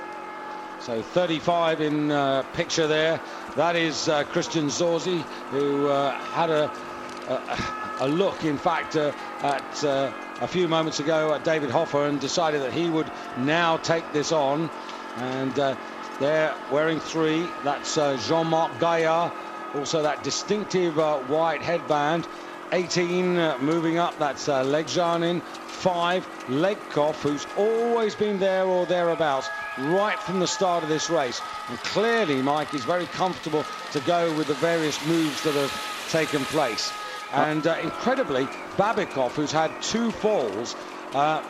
So 35 in picture there. That is Christian Zorzi, who had a look, in fact, at a few moments ago at David Hofer and decided that he would now take this on. And they're wearing 3. That's Jean-Marc Gaillard, also that distinctive white headband. 18 moving up, that's Legzhanin. 5, Legkov, who's always been there or thereabouts right from the start of this race. And clearly, Mike is very comfortable to go with the various moves that have taken place. And incredibly, Babikov, who's had 2 falls,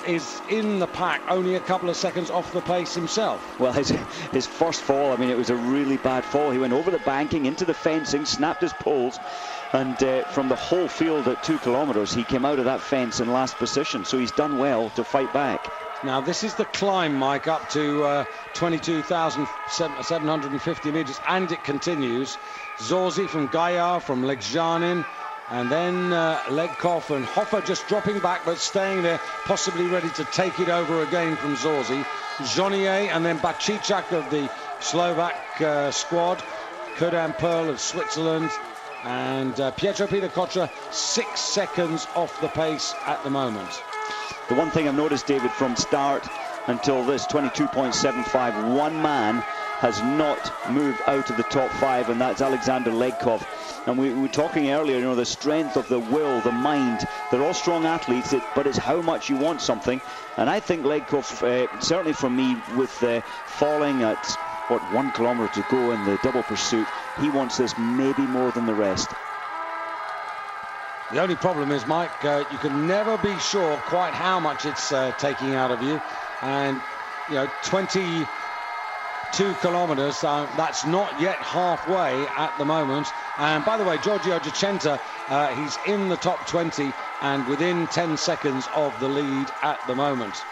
is in the pack, only a couple of seconds off the pace himself. Well, his first fall, I mean, it was a really bad fall. He went over the banking, into the fencing, snapped his poles, and from the whole field at 2 kilometers, he came out of that fence in last position. So he's done well to fight back. Now, this is the climb, Mike, up to 22,750 meters, and it continues. Zorzi from Gaillard, from Legzhanin, and then Legkov and Hofer just dropping back but staying there, possibly ready to take it over again from Zorzi. Jonier and then Bacichak of the Slovak squad, Kurdan Pearl of Switzerland, and Pietro Peter Kotra 6 seconds off the pace at the moment. The one thing I've noticed, David, from start until this 22.75, one man has not moved out of the top 5, and that's Alexander Legkov. And we were talking earlier, you know, the strength of the will, the mind. They're all strong athletes, but it's how much you want something. And I think Legkov, certainly for me, with falling at, 1 kilometer to go in the double pursuit, he wants this maybe more than the rest. The only problem is, Mike, you can never be sure quite how much it's taking out of you. And, you know, 22 kilometers, that's not yet halfway at the moment. And by the way, Giorgio Di Centa, he's in the top 20 and within 10 seconds of the lead at the moment.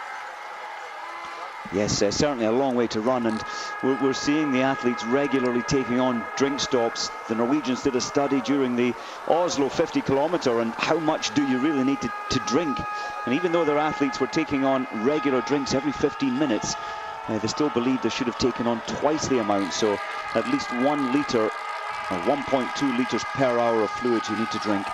Yes, certainly a long way to run, and we're seeing the athletes regularly taking on drink stops. The Norwegians did a study during the Oslo 50 kilometer and how much do you really need to drink. And even though their athletes were taking on regular drinks every 15 minutes, they still believe they should have taken on twice the amount. So at least 1 litre or 1.2 litres per hour of fluid you need to drink.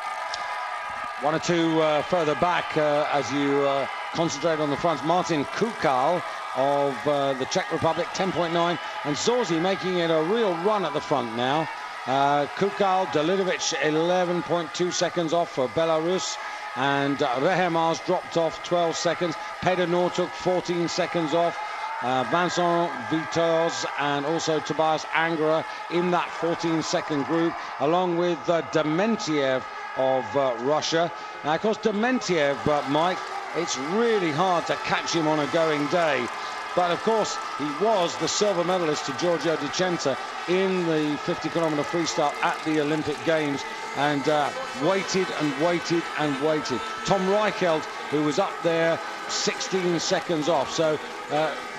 1 or 2 further back as you concentrate on the front. Martin Kukal of the Czech Republic, 10.9, and Zorzi making it a real run at the front now. Kukal, Dalilovic 11.2 seconds off for Belarus, and Rehemars dropped off 12 seconds. Peter Nortuk 14 seconds off. Vincent Vitors and also Tobias Angera in that 14-second group, along with Dementiev of Russia. Now, of course, Dementiev, Mike, it's really hard to catch him on a going day. But, of course, he was the silver medalist to Giorgio Di Centa in the 50-kilometer freestyle at the Olympic Games, and waited and waited and waited. Tom Reichelt, who was up there 16 seconds off. So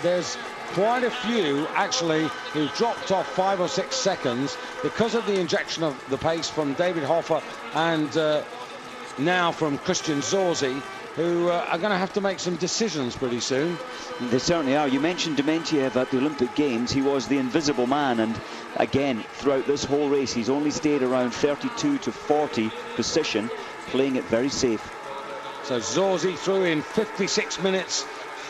there's quite a few, actually, who dropped off 5 or 6 seconds because of the injection of the pace from David Hofer and now from Christian Zorzi, who are going to have to make some decisions pretty soon. They certainly are. You mentioned Dementiev at the Olympic Games. He was the invisible man, and again, throughout this whole race, he's only stayed around 32 to 40 position, playing it very safe. So Zorzi threw in 56 minutes,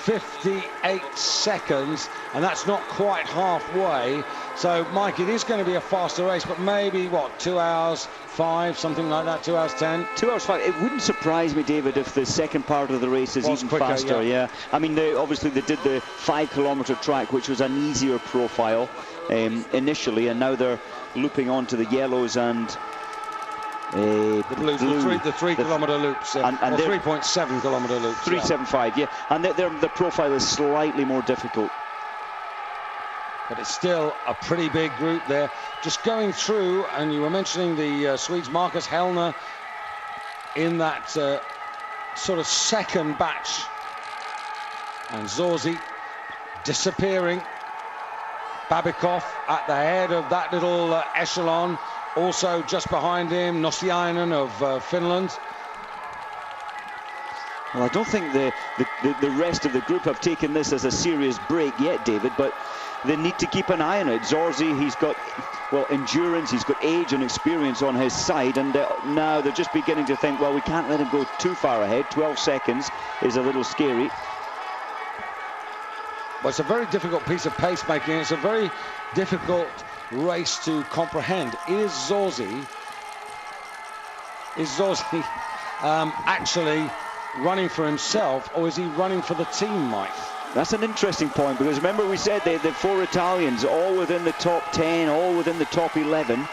58 seconds, and that's not quite halfway. So, Mike, it is going to be a faster race, but maybe, what, 2 hours 5, something like that, 2 hours 10? 2 hours 5. It wouldn't surprise me, David, if the second part of the race is even quicker, faster. Yeah. I mean, obviously they did the 5-kilometer track, which was an easier profile initially, and now they're looping onto the yellows and the blues, the 3-kilometer loops, and 3.7 kilometer loops. 375, yeah. And the profile is slightly more difficult. But it's still a pretty big group there. Just going through, and you were mentioning the Swedes, Marcus Hellner in that sort of second batch. And Zorzi disappearing. Babikov at the head of that little echelon. Also just behind him, Nossiainen of Finland. Well, I don't think the rest of the group have taken this as a serious break yet, David, but they need to keep an eye on it. Zorzi, he's got, well, endurance, he's got age and experience on his side, and now they're just beginning to think, well, we can't let him go too far ahead. 12 seconds is a little scary. Well, it's a very difficult piece of pacemaking. It's a very difficult race to comprehend. Is Zorzi actually running for himself, or is he running for the team, Mike? That's an interesting point, because remember we said the 4 Italians all within the top 10, all within the top 11,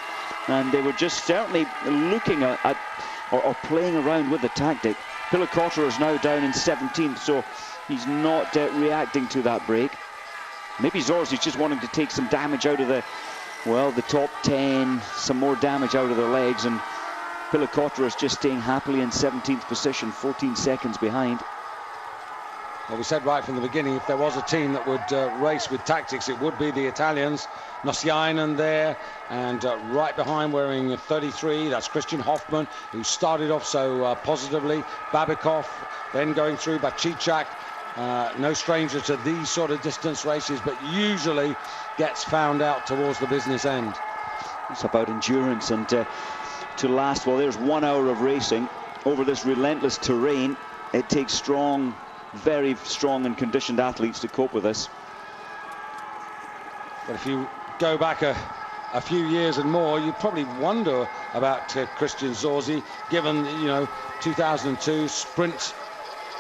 and they were just certainly looking at or playing around with the tactic. Pilakotler is now down in 17th, so he's not reacting to that break. Maybe Zorzi's just wanting to take some damage out of the top 10, some more damage out of their legs, and Pilakotler is just staying happily in 17th position, 14 seconds behind. Well, we said right from the beginning, if there was a team that would race with tactics, it would be the Italians. Nossiainen there, and right behind, wearing 33, that's Christian Hoffman, who started off so positively. Babikov, then going through Bacicak, no stranger to these sort of distance races, but usually gets found out towards the business end. It's about endurance, and to last, well, there's 1 hour of racing over this relentless terrain. It takes strong, very strong and conditioned athletes to cope with this. But if you go back a few years and more, you probably wonder about Christian Zorzi, given, 2002 sprint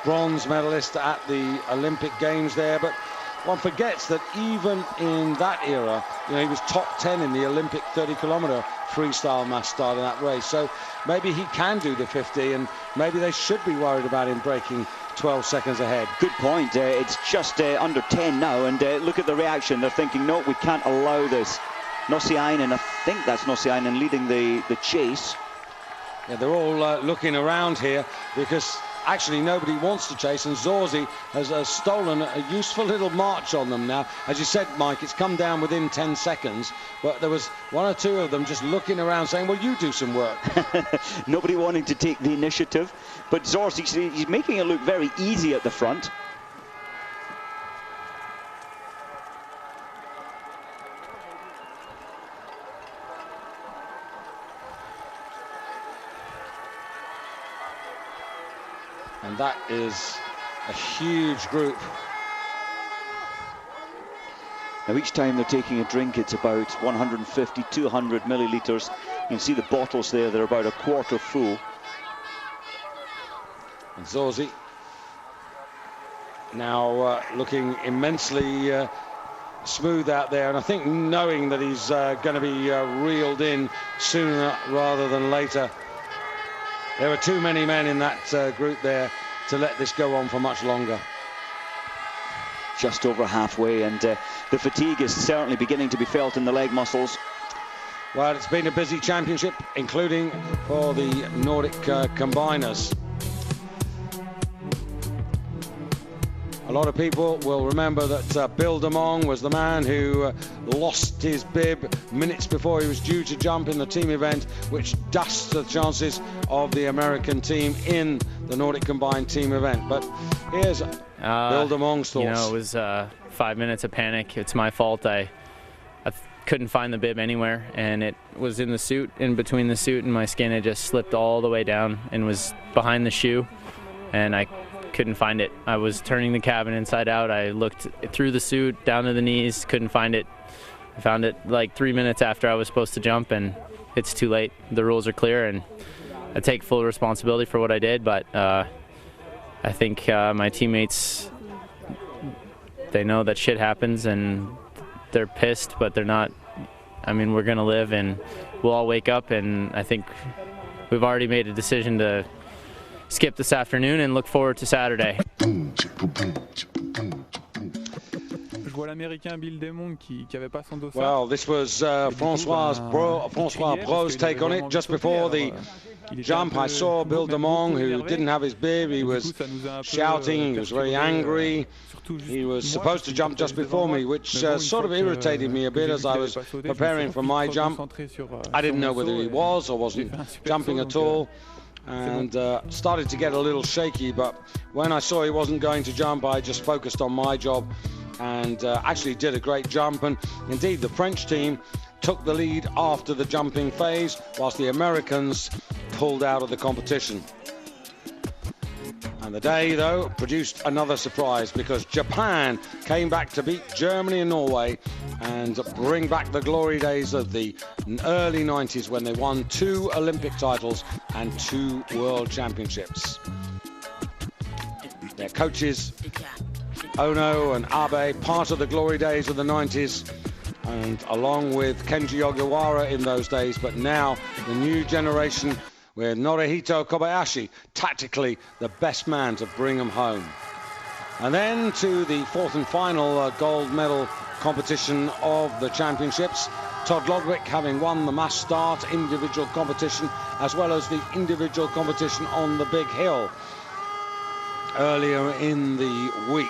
bronze medalist at the Olympic Games there. But one forgets that even in that era, he was top 10 in the Olympic 30-kilometer freestyle mass start in that race. So maybe he can do the 50, and maybe they should be worried about him breaking 12 seconds ahead. Good point. It's just under 10 now, and look at the reaction. They're thinking, no, we can't allow this. Nossiainen, I think that's Nossiainen leading the chase. Yeah, they're all looking around here, because actually nobody wants to chase, and Zorzi has stolen a useful little march on them now. As you said, Mike, it's come down within 10 seconds, but there was 1 or 2 of them just looking around saying, well, you do some work. Nobody wanting to take the initiative, but Zorzi, he's making it look very easy at the front. And that is a huge group. Now each time they're taking a drink, it's about 150, 200 millilitres. You can see the bottles there, they're about a quarter full. And Zorzi now looking immensely smooth out there, and I think knowing that he's going to be reeled in sooner rather than later. There were too many men in that group there to let this go on for much longer. Just over halfway, and the fatigue is certainly beginning to be felt in the leg muscles. Well, it's been a busy championship, including for the Nordic combiners. A lot of people will remember that Bill DeMong was the man who lost his bib minutes before he was due to jump in the team event, which dusts the chances of the American team in the Nordic combined team event. But here's Bill DeMong's thoughts. It was 5 minutes of panic. It's my fault. I couldn't find the bib anywhere, and it was in the suit, in between the suit and my skin. It just slipped all the way down and was behind the shoe, and I couldn't find it. I was turning the cabin inside out. I looked through the suit, down to the knees, couldn't find it. I found it like 3 minutes after I was supposed to jump, and it's too late. The rules are clear, and I take full responsibility for what I did, but I think my teammates, they know that shit happens, and they're pissed, but they're not. I mean, we're going to live, and we'll all wake up, and I think we've already made a decision to skip this afternoon and look forward to Saturday. Well, this was Francois Brault's take on it. Just before the jump, I saw Bill Demong, who didn't have his bib. He was shouting, he was very angry. He was supposed to jump just before me, which sort of irritated me a bit as I was preparing for my jump. I didn't know whether he was or wasn't jumping at all, and started to get a little shaky, but when I saw he wasn't going to jump, I just focused on my job and actually did a great jump. And indeed, the French team took the lead after the jumping phase, whilst the Americans pulled out of the competition. And the day, though, produced another surprise, because Japan came back to beat Germany and Norway and bring back the glory days of the early 90s, when they won 2 Olympic titles and 2 World Championships. Their coaches, Ono and Abe, part of the glory days of the 90s, and along with Kenji Ogiwara in those days, but now the new generation with Norihito Kobayashi, tactically the best man to bring them home. And then to the 4th and final gold medal competition of the championships. Todd Lodwick, having won the mass-start individual competition, as well as the individual competition on the big hill earlier in the week.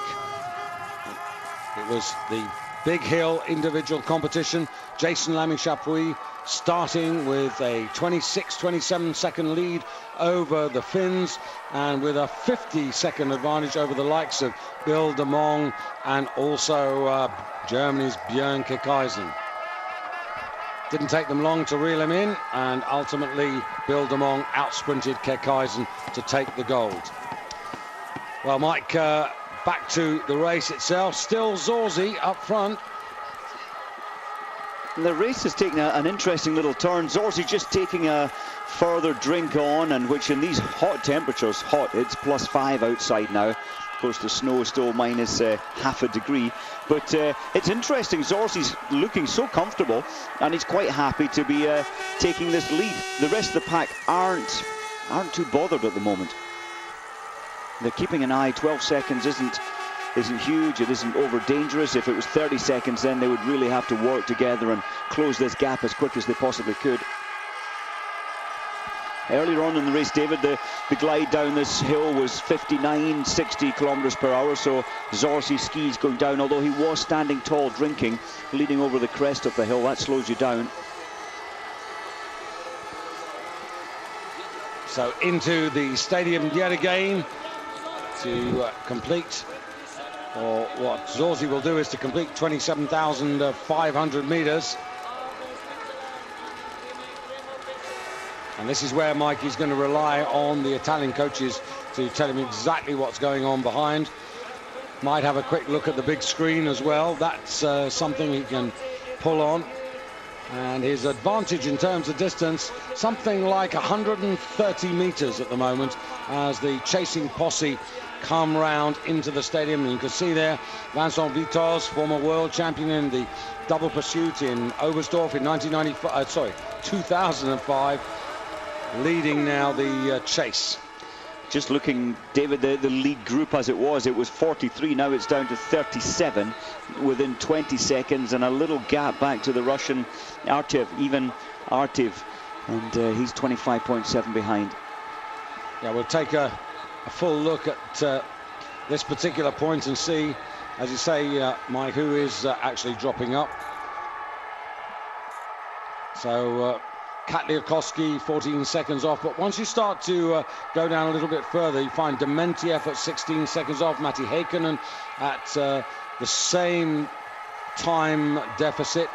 It was the big hill individual competition. Jason Lamy-Chapuis starting with a 26-27 second lead over the Finns, and with a 50-second advantage over the likes of Bill Demong and also Germany's Björn Kekaisen. Didn't take them long to reel him in, and ultimately Bill Demong outsprinted Kekaisen to take the gold. Well, Mike, back to the race itself. Still Zorzi up front. The race has taken an interesting little turn. Zorzi just taking a further drink on, and which in these hot temperatures, it's +5 outside now. Of course, the snow is still minus half a degree. But it's interesting. Zorzi's looking so comfortable, and he's quite happy to be taking this lead. The rest of the pack aren't too bothered at the moment. They're keeping an eye. 12 seconds isn't huge, it isn't over dangerous. If it was 30 seconds, then they would really have to work together and close this gap as quick as they possibly could. Earlier on in the race, David, the glide down this hill was 59, 60 kilometers per hour, so Zorzi's skis going down, although he was standing tall drinking, leading over the crest of the hill. That slows you down. So into the stadium yet again to complete, or what Zorzi will do is to complete 27,500 meters. And this is where Mike is going to rely on the Italian coaches to tell him exactly what's going on behind. Might have a quick look at the big screen as well. That's something he can pull on. And his advantage in terms of distance, something like 130 meters at the moment, as the chasing posse come round into the stadium. And you can see there Vincent Vitos, former world champion in the double pursuit in Oberstdorf in 2005, leading now the chase. Just looking, David, the lead group as it was 43, now it's down to 37 within 20 seconds, and a little gap back to the Russian Artev, and he's 25.7 behind. Yeah, we'll take a full look at this particular point and see, as you say, Mike, who is actually dropping up. So Katliakovsky 14 seconds off, but once you start to go down a little bit further, you find Dementiev at 16 seconds off, Matti Heikkinen at the same time deficit,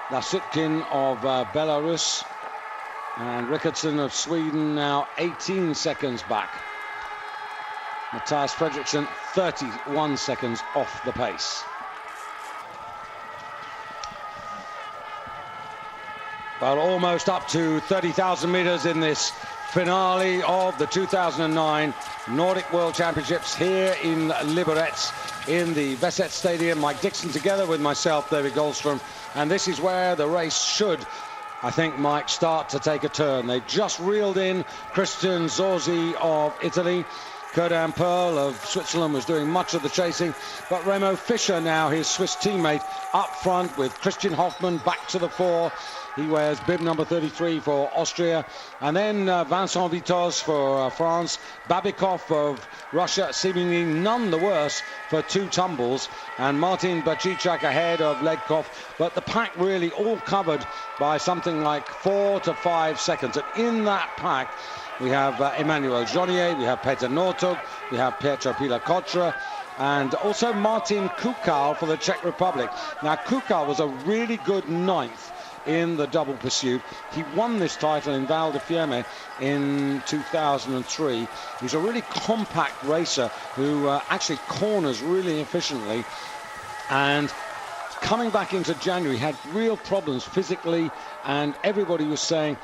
Lasutkin of Belarus, and Rickardson of Sweden now 18 seconds back. Matthias Fredriksson 31 seconds off the pace. Well, almost up to 30,000 meters in this finale of the 2009 Nordic World Championships here in Liberec in the Veset Stadium. Mike Dixon together with myself, David Goldstrom, and this is where the race should, I think, Mike, start to take a turn. They just reeled in Christian Zorzi of Italy. Codan Pearl of Switzerland was doing much of the chasing, but Remo Fischer now, his Swiss teammate, up front with Christian Hoffmann back to the fore. He wears bib number 33 for Austria. And then Vincent Vitoz for France. Babikov of Russia, seemingly none the worse for 2 tumbles. And Martin Bacichak ahead of Ledkov. But the pack really all covered by something like 4 to 5 seconds. And in that pack, we have Emmanuel Jonier, we have Peter Northug, we have Pietro Pilar-Cotra, and also Martin Kukal for the Czech Republic. Now, Kukal was a really good 9th in the double pursuit. He won this title in Val di Fiemme in 2003. He's a really compact racer who actually corners really efficiently, and coming back into January had real problems physically, and everybody was saying,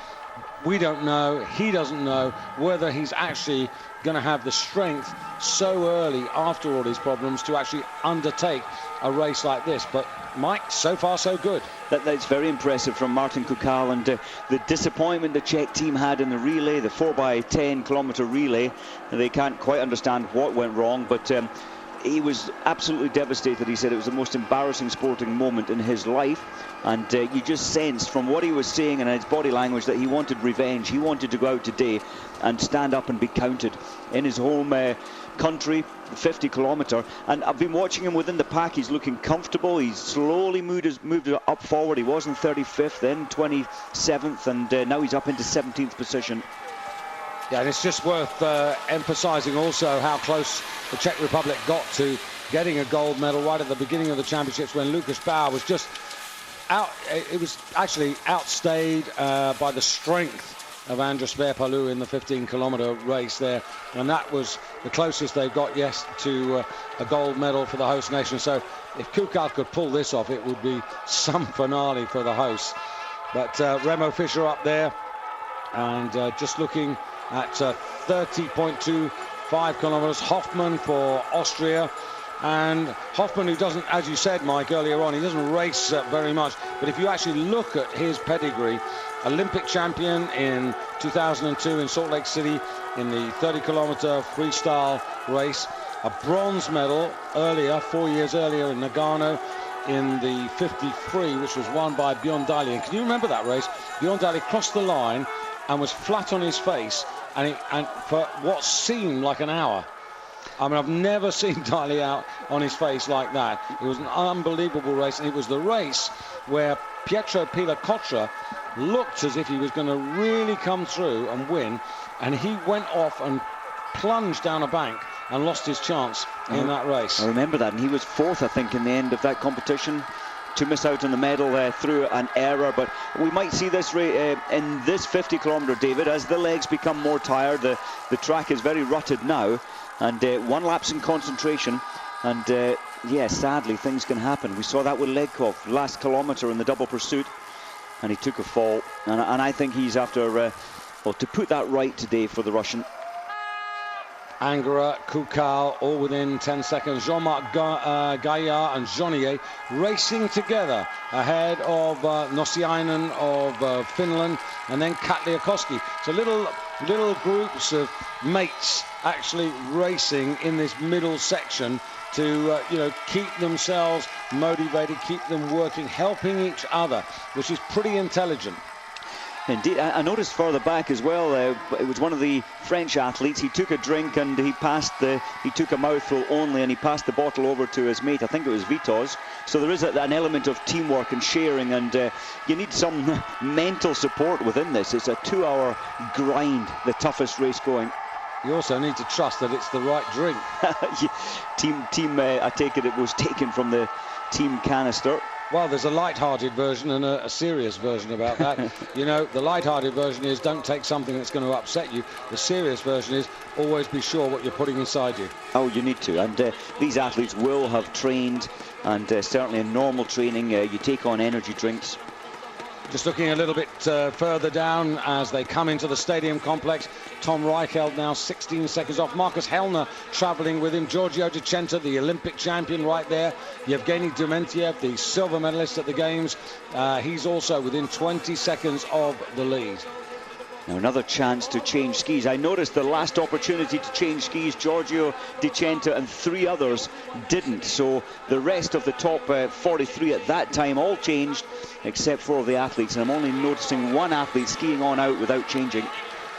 we don't know, he doesn't know whether he's actually going to have the strength so early after all these problems to actually undertake a race like this. But Mike, so far so good. That's very impressive from Martin Kukal, and the disappointment the Czech team had in the relay, the 4x10 kilometer relay, they can't quite understand what went wrong, but he was absolutely devastated. He said it was the most embarrassing sporting moment in his life, and you just sensed from what he was saying and his body language that he wanted revenge. He wanted to go out today and stand up and be counted in his home country, 50 kilometer. And I've been watching him within the pack. He's looking comfortable. He's slowly moved up forward. He was in 35th, then 27th, and now he's up into 17th position. Yeah, and it's just worth emphasising also how close the Czech Republic got to getting a gold medal right at the beginning of the championships, when Lucas Bauer was just out. It was actually outstayed by the strength of Andras Veerpalu in the 15-kilometer race there, and that was the closest they got, yes, to a gold medal for the host nation. So if Kukal could pull this off, it would be some finale for the hosts. But Remo Fischer up there, and just looking at 30.25 kilometers. Hoffmann for Austria, and Hoffmann, who doesn't, as you said, Mike, earlier on, he doesn't race very much, but if you actually look at his pedigree, Olympic champion in 2002 in Salt Lake City in the 30-kilometer freestyle race, a bronze medal earlier, 4 years earlier in Nagano in the 53, which was won by Bjorn Daly. And can you remember that race? Bjorn Daly crossed the line and was flat on his face, and for what seemed like an hour. I mean, I've never seen Daly out on his face like that. It was an unbelievable race, and it was the race where Pietro Pilar-Cotra looked as if he was going to really come through and win, and he went off and plunged down a bank and lost his chance in that race. I remember that, and he was 4th, I think, in the end of that competition, to miss out on the medal through an error. But we might see this in this 50-kilometer, David, as the legs become more tired. The track is very rutted now, and one lapse in concentration, and yeah, sadly things can happen. We saw that with Ledkov last kilometer in the double pursuit, and he took a fall, and I think he's after well, to put that right today for the Russian. Angara, Kukal, all within 10 seconds. Jean-Marc Gaillard and Jonier racing together ahead of Nosiainen of Finland, and then Katliakoski. So little groups of mates actually racing in this middle section to keep themselves motivated, keep them working, helping each other, which is pretty intelligent. Indeed, I noticed further back as well, it was one of the French athletes. He took a drink and he took a mouthful only, and he passed the bottle over to his mate. I think it was Vitoz. So there is an element of teamwork and sharing, and you need some mental support within this. It's a 2-hour grind, the toughest race going. You also need to trust that it's the right drink. Team, I take it was taken from the team canister. Well, there's a light-hearted version and a serious version about that. You know, the light-hearted version is don't take something that's going to upset you. The serious version is always be sure what you're putting inside you. Oh, you need to. And these athletes will have trained, and certainly in normal training, you take on energy drinks. Just looking a little bit further down as they come into the stadium complex. Tom Reichelt now 16 seconds off. Marcus Hellner travelling with him. Giorgio De Centa, the Olympic champion, right there. Yevgeny Dementiev, the silver medalist at the Games. He's also within 20 seconds of the lead. Now another chance to change skis. I noticed the last opportunity to change skis, Giorgio De Centa and 3 others didn't. So the rest of the top 43 at that time all changed, except 4 of the athletes. And I'm only noticing 1 athlete skiing on out without changing.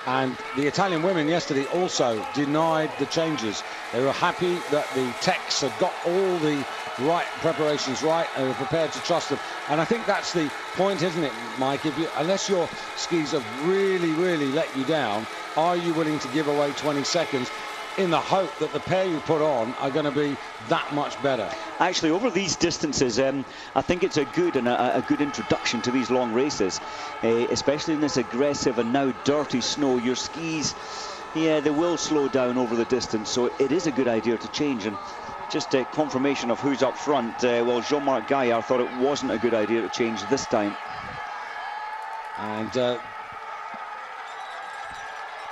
And the Italian women yesterday also denied the changes. They were happy that the techs had got all the right preparations right and were prepared to trust them. And I think that's the point, isn't it, Mike? Unless your skis have really let you down, are you willing to give away 20 seconds in the hope that the pair you put on are going to be that much better? Actually, over these distances, I think it's a good introduction to these long races, especially in this aggressive and now dirty snow. Your skis, yeah, they will slow down over the distance, so it is a good idea to change. And just a confirmation of who's up front. Well, Jean-Marc Gaillard thought it wasn't a good idea to change this time. And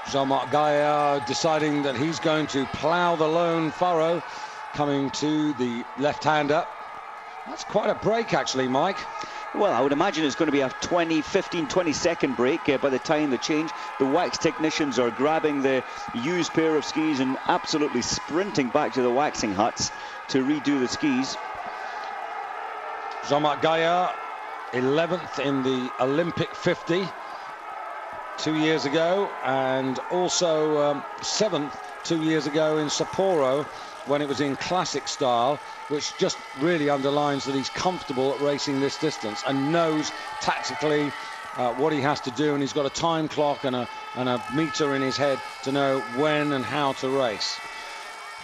Jean-Marc Gaillard deciding that he's going to plough the lone furrow, coming to the left-hander. That's quite a break, actually, Mike. Well, I would imagine it's going to be a 15-20-second break by the time the change. The wax technicians are grabbing the used pair of skis and absolutely sprinting back to the waxing huts to redo the skis. Jean-Marc Gaillard, 11th in the Olympic 50 2 years ago, and also 7th 2 years ago in Sapporo when it was in classic style, which just really underlines that he's comfortable at racing this distance and knows tactically what he has to do, and he's got a time clock and a meter in his head to know when and how to race.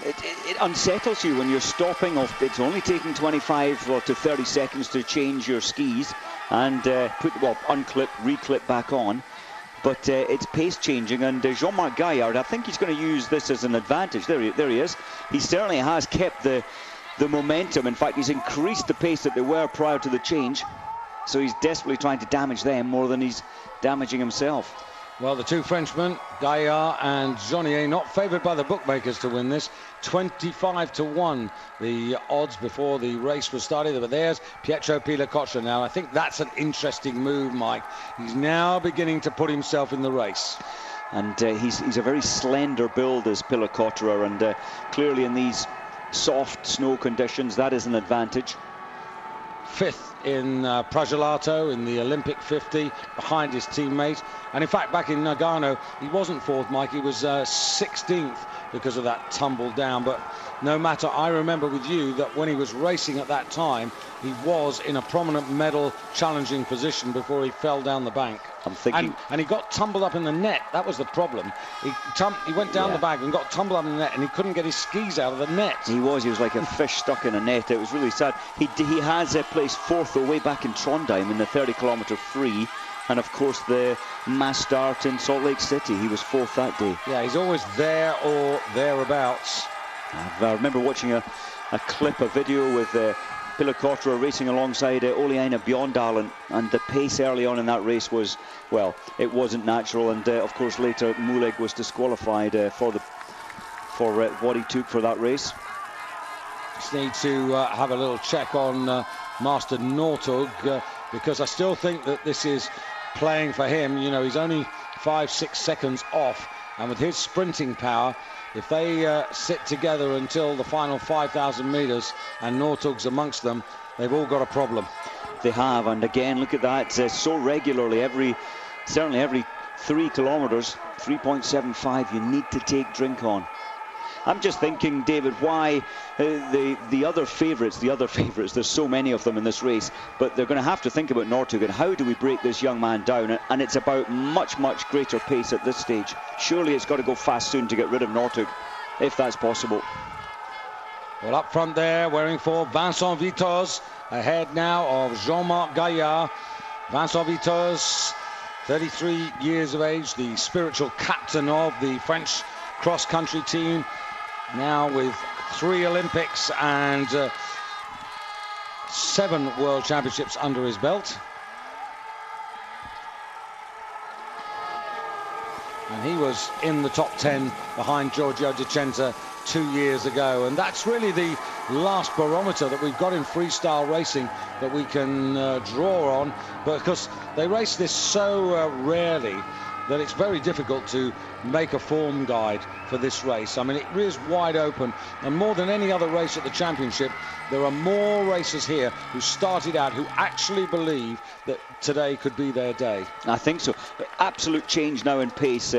It unsettles you when you're stopping off. It's only taking 25 to 30 seconds to change your skis and unclip, reclip back on. But it's pace changing, and Jean-Marc Gaillard, I think he's going to use this as an advantage. There he is. He certainly has kept the momentum. In fact, he's increased the pace that they were prior to the change. So he's desperately trying to damage them more than he's damaging himself. Well, the 2 Frenchmen, Gaillard and Jeannier, not favoured by the bookmakers to win this. 25-1, the odds before the race was started. But there's Pietro Pilacotra now. I think that's an interesting move, Mike. He's now beginning to put himself in the race. And he's a very slender build as Pilacotra, and clearly in these soft snow conditions, that is an advantage. 5th in Pragelato in the Olympic 50 behind his teammate, and in fact back in Nagano he wasn't 4th, Mike, he was 16th because of that tumble down. But no matter, I remember with you that when he was racing at that time he was in a prominent medal challenging position before he fell down the bank. I'm thinking, and he got tumbled up in the net. That was the problem. He went down the bank and got tumbled up in the net, and he couldn't get his skis out of the net. He was like a fish stuck in a net. It was really sad. He has placed 4th away back in Trondheim in the 30-kilometer free, and of course the masс-starт in Salt Lake City. He was 4th that day. Yeah, he's always there or thereabouts. I remember watching a video with Pilacotra racing alongside Oleana Bjorndalen, and the pace early on in that race was, well, it wasn't natural, and of course later Muleg was disqualified for what he took for that race. Just need to have a little check on Master Northug, because I still think that this is playing for him. You know, he's only 5-6 seconds off, and with his sprinting power, if they sit together until the final 5,000 meters and Northug's amongst them, they've all got a problem. They have, and again, look at that, so regularly, certainly every 3 kilometers, 3.75, you need to take drink on. I'm just thinking, David, why the other favourites, there's so many of them in this race, but they're going to have to think about Northug and how do we break this young man down, and it's about much greater pace at this stage. Surely it's got to go fast soon to get rid of Northug, if that's possible. Well, up front there, wearing for Vincent Vitoz, ahead now of Jean-Marc Gaillard. Vincent Vitoz, 33 years of age, the spiritual captain of the French cross-country team, now with 3 Olympics and 7 World Championships under his belt. And he was in the top 10 behind Giorgio De Centa 2 years ago. And that's really the last barometer that we've got in freestyle racing that we can draw on, because they race this so rarely that it's very difficult to make a form guide for this race. I mean, it is wide open, and more than any other race at the championship, there are more racers here who started out who actually believe that today could be their day. I think so. Absolute change now in pace.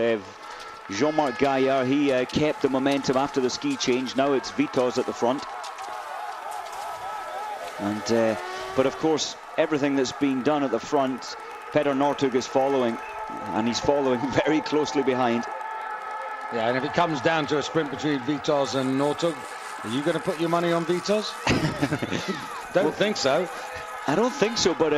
Jean-Marc Gaillard, he kept the momentum after the ski change. Now it's Vitoz at the front. And but of course, everything that's being done at the front, Petter Northug is following, and he's following very closely behind. Yeah, and if it comes down to a sprint between Vitoz and Northug, are you going to put your money on Vitoz? Don't think so. I don't think so, but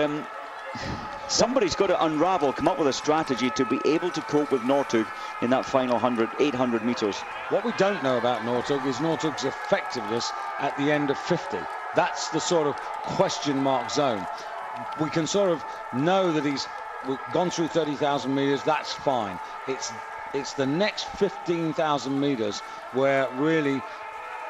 somebody's got to unravel, come up with a strategy to be able to cope with Northug in that final 800 meters. What we don't know about Northug is Northug's effectiveness at the end of 50. That's the sort of question mark zone. We can sort of know that we've gone through 30,000 meters, that's fine. It's the next 15,000 meters where really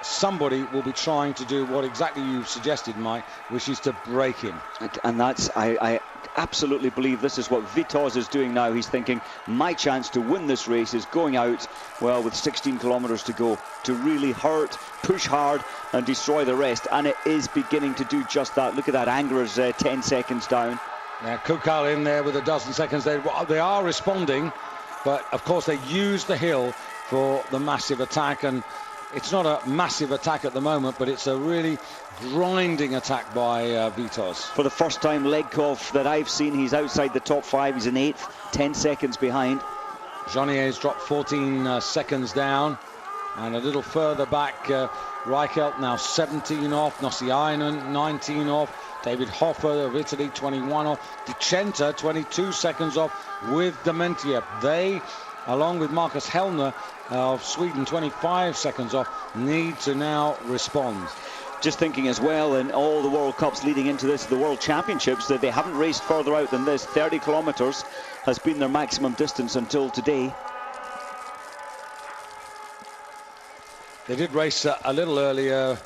somebody will be trying to do what exactly you've suggested, Mike, which is to break him. And that's, I absolutely believe this is what Vitoz is doing now. He's thinking, my chance to win this race is going out, well, with 16 kilometers to go, to really hurt, push hard, and destroy the rest. And it is beginning to do just that. Look at that, Anger's 10 seconds down. Now, Kukal in there with a dozen seconds. They are responding, but of course they use the hill for the massive attack, and it's not a massive attack at the moment, but it's a really grinding attack by Vitoz. For the first time, Legkov that I've seen, he's outside the top 5. He's in 8th, 10 seconds behind. Jonier's dropped 14 seconds down, and a little further back, Reichelt now 17 off, Nosiainen 19 off, David Hoffer of Italy 21 off, De Centa 22 seconds off with Dementia. They, along with Marcus Hellner of Sweden, 25 seconds off, need to now respond. Just thinking as well, in all the World Cups leading into this, the World Championships, that they haven't raced further out than this. 30 kilometers has been their maximum distance until today. They did race a little earlier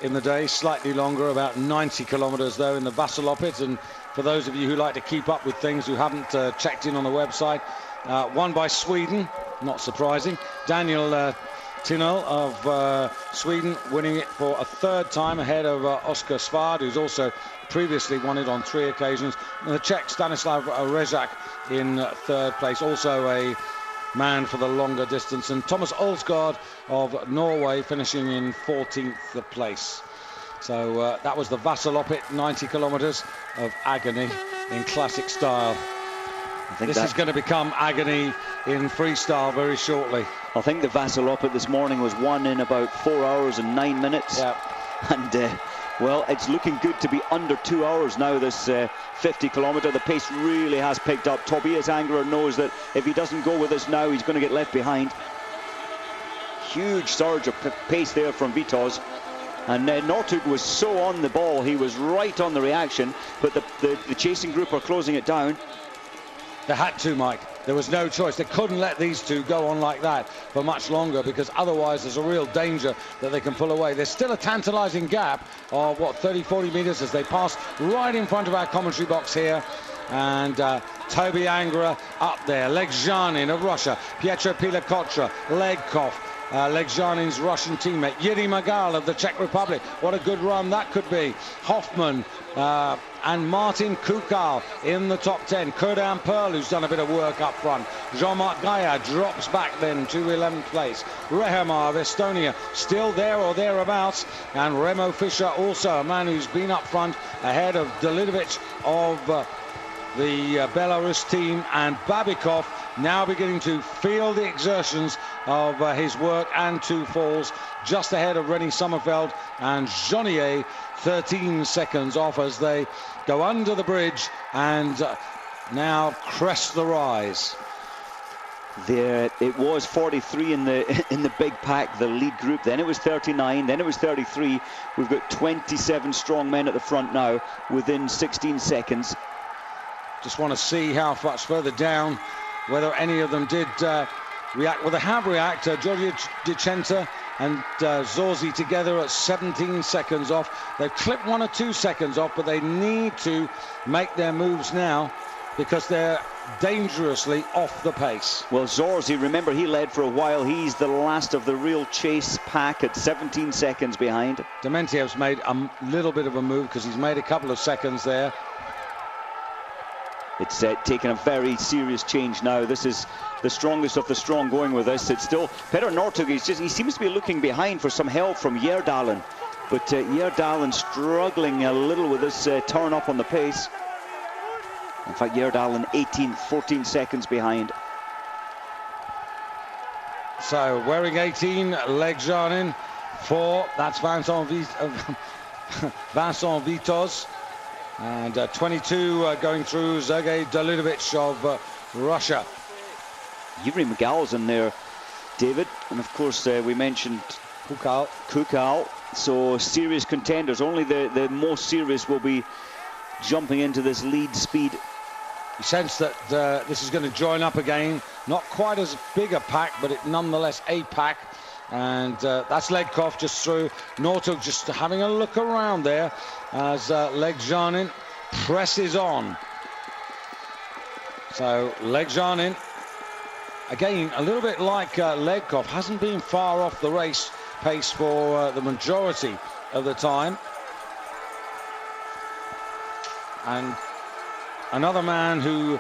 in the day, slightly longer, about 90 kilometers though, in the Vasaloppet. And for those of you who like to keep up with things, who haven't checked in on the website, won by Sweden, not surprising. Daniel Tinel of Sweden winning it for a 3rd time ahead of Oskar Svard, who's also previously won it on 3 occasions. And the Czech Stanislav Rezak in 3rd place, also a man for the longer distance. And Thomas Olsgaard of Norway finishing in 14th place. So that was the Vasaloppet, 90 kilometers of agony in classic style. This is going to become agony in freestyle very shortly. I think the Vasaloppet this morning was won in about 4 hours and 9 minutes. Yeah. And well, it's looking good to be under 2 hours now, this 50 kilometer. The pace really has picked up. Tobias Angerer knows that if he doesn't go with us now, he's going to get left behind. Huge surge of pace there from Vitoz. And Northug was so on the ball, he was right on the reaction, but the chasing group are closing it down. They had to, Mike. There was no choice. They couldn't let these two go on like that for much longer, because otherwise there's a real danger that they can pull away. There's still a tantalizing gap of, 30-40 meters as they pass right in front of our commentary box here. And Toby Angerer up there. Legzhanin of Russia. Pietro Pilakotra. Legkov. Legzhanin's Russian teammate. Yuri Magal of the Czech Republic. What a good run that could be. Hoffman and Martin Kukal in the top 10. Kurdan Pearl, who's done a bit of work up front. Jean-Marc Gaillard drops back then to 11th place. Rehemar of Estonia still there or thereabouts. And Remo Fischer, also a man who's been up front ahead of Delidovic of the Belarus team. And Babikov now beginning to feel the exertions of his work and 2 falls, just ahead of Rennie Sommerfeld and Jonier, 13 seconds off as they go under the bridge and now crest the rise. There it was 43 in the big pack, the lead group. Then it was 39, then it was 33. We've got 27 strong men at the front now within 16 seconds. Just want to see how much further down, whether any of them did react. Well, they have reacted. Giorgio Dicenta and Zorzi together at 17 seconds off. They've clipped 1 or 2 seconds off, but they need to make their moves now because they're dangerously off the pace. Well, Zorzi, remember, he led for a while. He's the last of the real chase pack at 17 seconds behind. Dementiev's made a little bit of a move because he's made a couple of seconds there. It's taken a very serious change now. This is the strongest of the strong going with this. It's still Petter Northug. He seems to be looking behind for some help from Gjerdalen, but Gjerdalen struggling a little with this turn up on the pace. In fact, Gjerdalen 14 seconds behind. So wearing 18, Leg Janin, 4. That's Vincent Vitos. And 22 going through Sergei Dalinovich of Russia. Yuri Magal's in there, David. And of course, we mentioned Kukal. So serious contenders. Only the most serious will be jumping into this lead speed. You sense that this is going to join up again. Not quite as big a pack, but it nonetheless a pack. And that's Legkov just through. Northug just having a look around there as Leg Janin presses on. So Leg Janin, again, a little bit like Legkov, hasn't been far off the race pace for the majority of the time. And another man who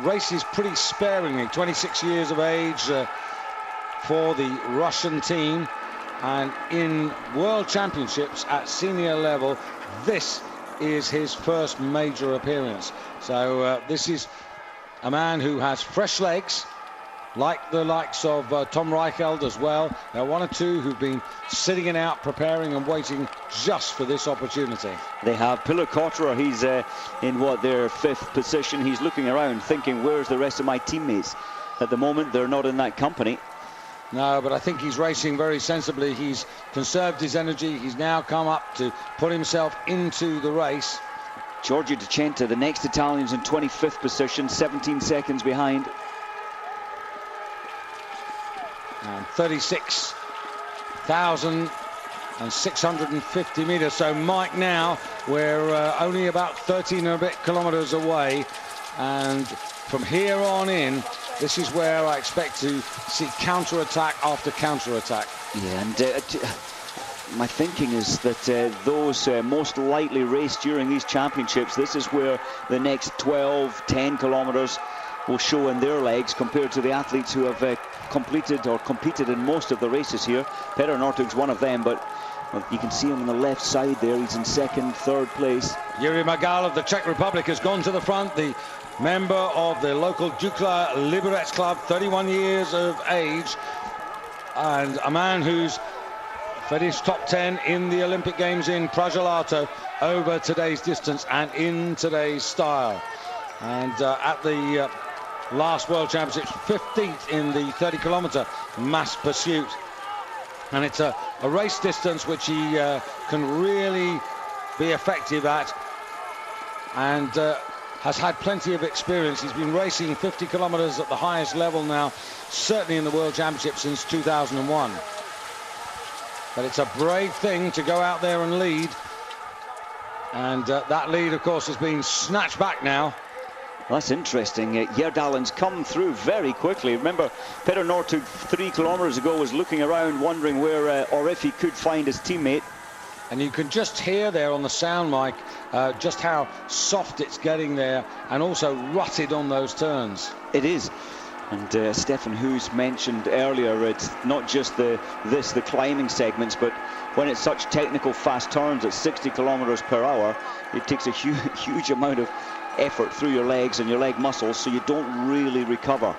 races pretty sparingly, 26 years of age for the Russian team, and in World Championships at senior level, this is his first major appearance. So this is a man who has fresh legs, like the likes of Tom Reicheld as well. There are 1 or 2 who've been sitting it out, preparing and waiting just for this opportunity. They have Pillar Cotterer. He's in their 5th position. He's looking around thinking, where's the rest of my teammates? At the moment, they're not in that company. No, but I think he's racing very sensibly. He's conserved his energy. He's now come up to put himself into the race. Giorgio Dicenta, the next Italian's in 25th position, 17 seconds behind. And 36,650 meters. So Mike, now we're only about 13 and a bit kilometers away, and from here on in, this is where I expect to see counter-attack after counter-attack. Yeah, and my thinking is that those most lightly raced during these championships, this is where the next 12, 10 kilometers will show in their legs compared to the athletes who have completed or competed in most of the races here. Petter Northug's one of them, but well, you can see him on the left side there. He's in 2nd, 3rd place. Yuri Magal of the Czech Republic has gone to the front. The member of the local Dukla Liberec Club, 31 years of age, and a man who's finished top 10 in the Olympic Games in Prajalato over today's distance and in today's style. And at the last World Championships, 15th in the 30-kilometer mass pursuit. And it's a race distance which he can really be effective at, and has had plenty of experience. He's been racing 50 kilometers at the highest level now, certainly in the World Championship since 2001. But it's a brave thing to go out there and lead. And that lead, of course, has been snatched back now. Well, that's interesting. Gjerdalen's come through very quickly. Remember, Petter Northug 3 kilometers ago was looking around, wondering where or if he could find his teammate. And you can just hear there on the sound mic just how soft it's getting there, and also rutted on those turns. It is. And Stefan Hoos mentioned earlier, it's not just the climbing segments, but when it's such technical fast turns at 60 kilometers per hour, it takes a huge amount of effort through your legs and your leg muscles, so you don't really recover.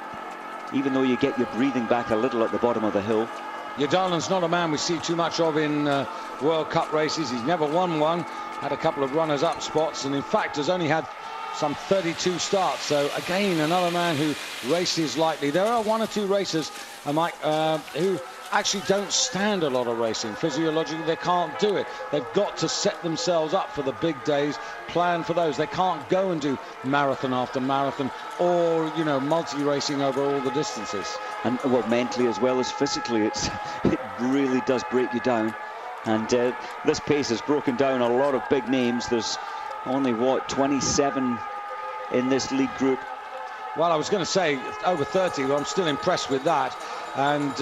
even though you get your breathing back a little at the bottom of the hill. Jadalen's not a man we see too much of in World Cup races. He's never won one, had a couple of runners-up spots, and in fact has only had some 32 starts. So again, another man who races lightly. There are one or two racers, Mike, who actually don't stand a lot of racing. Physiologically, they can't do it. They've got to set themselves up for the big days, plan for those. They can't go and do marathon after marathon or, you know, multi-racing over all the distances. And well, mentally as well as physically, it really does break you down. And this pace has broken down a lot of big names. There's only, what, 27 in this lead group. Well, I was going to say over 30, but I'm still impressed with that. And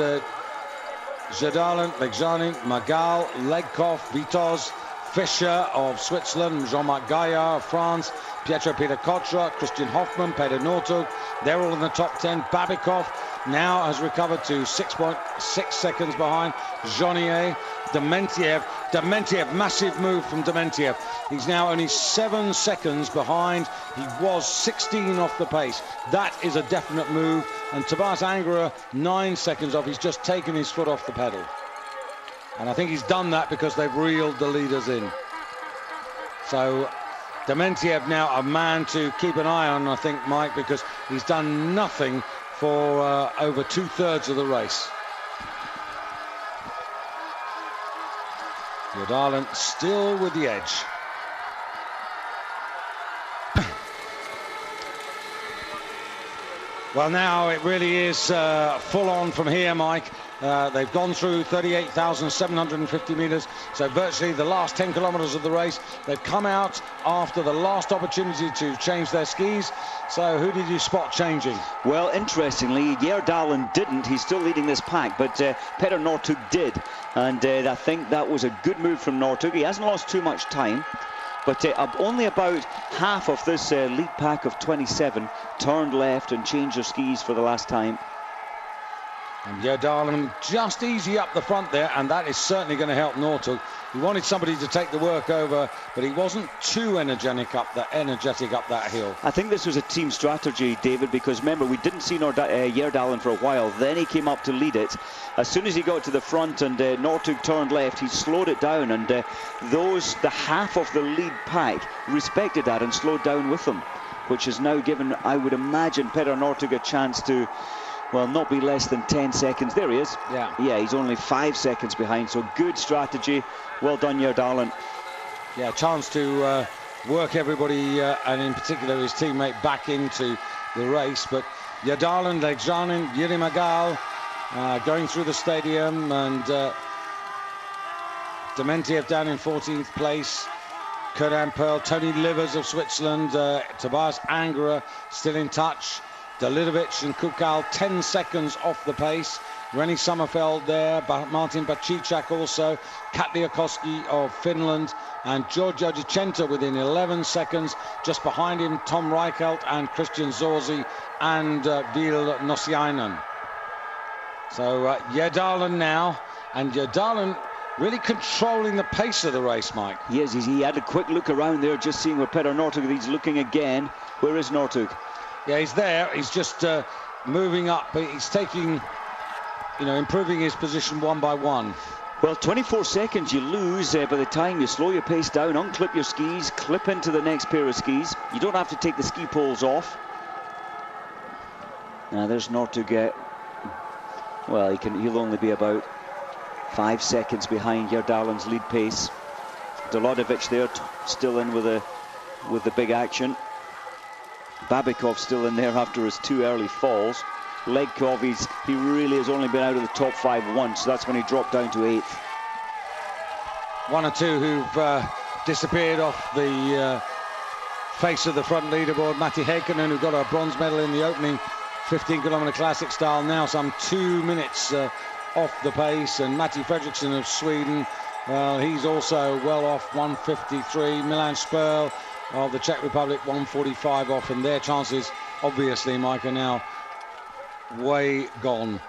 Jadalen, Legjanin, Magal, Legkov, Vitoz, Fischer of Switzerland, Jean-Marc Gaillard of France, Pietro Peter Kotra, Christian Hoffmann, Peter Northug, they're all in the top 10. Babikov now has recovered to 6.6 seconds behind Jonier. Dementiev, massive move from Dementiev. He's now only 7 seconds behind. He was 16 off the pace. That is a definite move. And Tobias Angerer, 9 seconds off. He's just taken his foot off the pedal. And I think he's done that because they've reeled the leaders in. So Dementiev now a man to keep an eye on, I think, Mike, because he's done nothing for over 2/3 of the race. Jadalen still with the edge. Well, now it really is full on from here, Mike. They've gone through 38,750 meters, so virtually the last 10 kilometers of the race. They've come out after the last opportunity to change their skis. So who did you spot changing? Well, interestingly, Jadalen didn't. He's still leading this pack, but Petter Northug did. And I think that was a good move from Northug. He hasn't lost too much time. But only about half of this lead pack of 27 turned left and changed their skis for the last time. And Jadalen just easy up the front there, and that is certainly going to help Northug. He wanted somebody to take the work over, but he wasn't too energetic up that hill. I think this was a team strategy, David, because remember, we didn't see Jadalen for a while. Then he came up to lead it. As soon as he got to the front and Northug turned left, he slowed it down, and the half of the lead pack respected that and slowed down with them, which has now given, I would imagine, Petter Northug a chance to, well, not be less than 10 seconds. There he is. Yeah, he's only 5 seconds behind, so good strategy. Well done, Jadalen. Yeah, chance to work everybody, and in particular his teammate, back into the race. But Jadalen, Legjanin, Yuri Magal going through the stadium, and Dementiev down in 14th place. Kurt Pearl, Tony Livers of Switzerland, Tobias Angerer still in touch. Dalidovic and Kukal 10 seconds off the pace. Rennie Sommerfeld there, Martin Bacicak also, Katliakoski of Finland, and Giorgio Dicenta within 11 seconds. Just behind him, Tom Reichelt and Christian Zorzi and Vil Nosiainen. So Jadalen now, and Jadalen really controlling the pace of the race, Mike. Yes, he had a quick look around there, just seeing where Petter Northug, he's looking again. Where is Northug? Yeah, he's there. He's just moving up, but he's taking, improving his position one by one. Well, 24 seconds you lose by the time you slow your pace down, unclip your skis, clip into the next pair of skis. You don't have to take the ski poles off. Now there's Northug. Well, he'll only be about 5 seconds behind Jadalen's lead pace. Dalidovic there, still in with the big action. Babikov still in there after his 2 early falls. Legkov, he really has only been out of the top 5 once, so that's when he dropped down to 8th. One or two who've disappeared off the face of the front leaderboard. Matti Heikkinen, who got a bronze medal in the opening 15-kilometer classic style, now some 2 minutes off the pace. And Matti Fredriksson of Sweden, well, he's also well off, 1:53. Milan Sperl of the Czech Republic, 1:45 off, and their chances, obviously, Mike, are now way gone.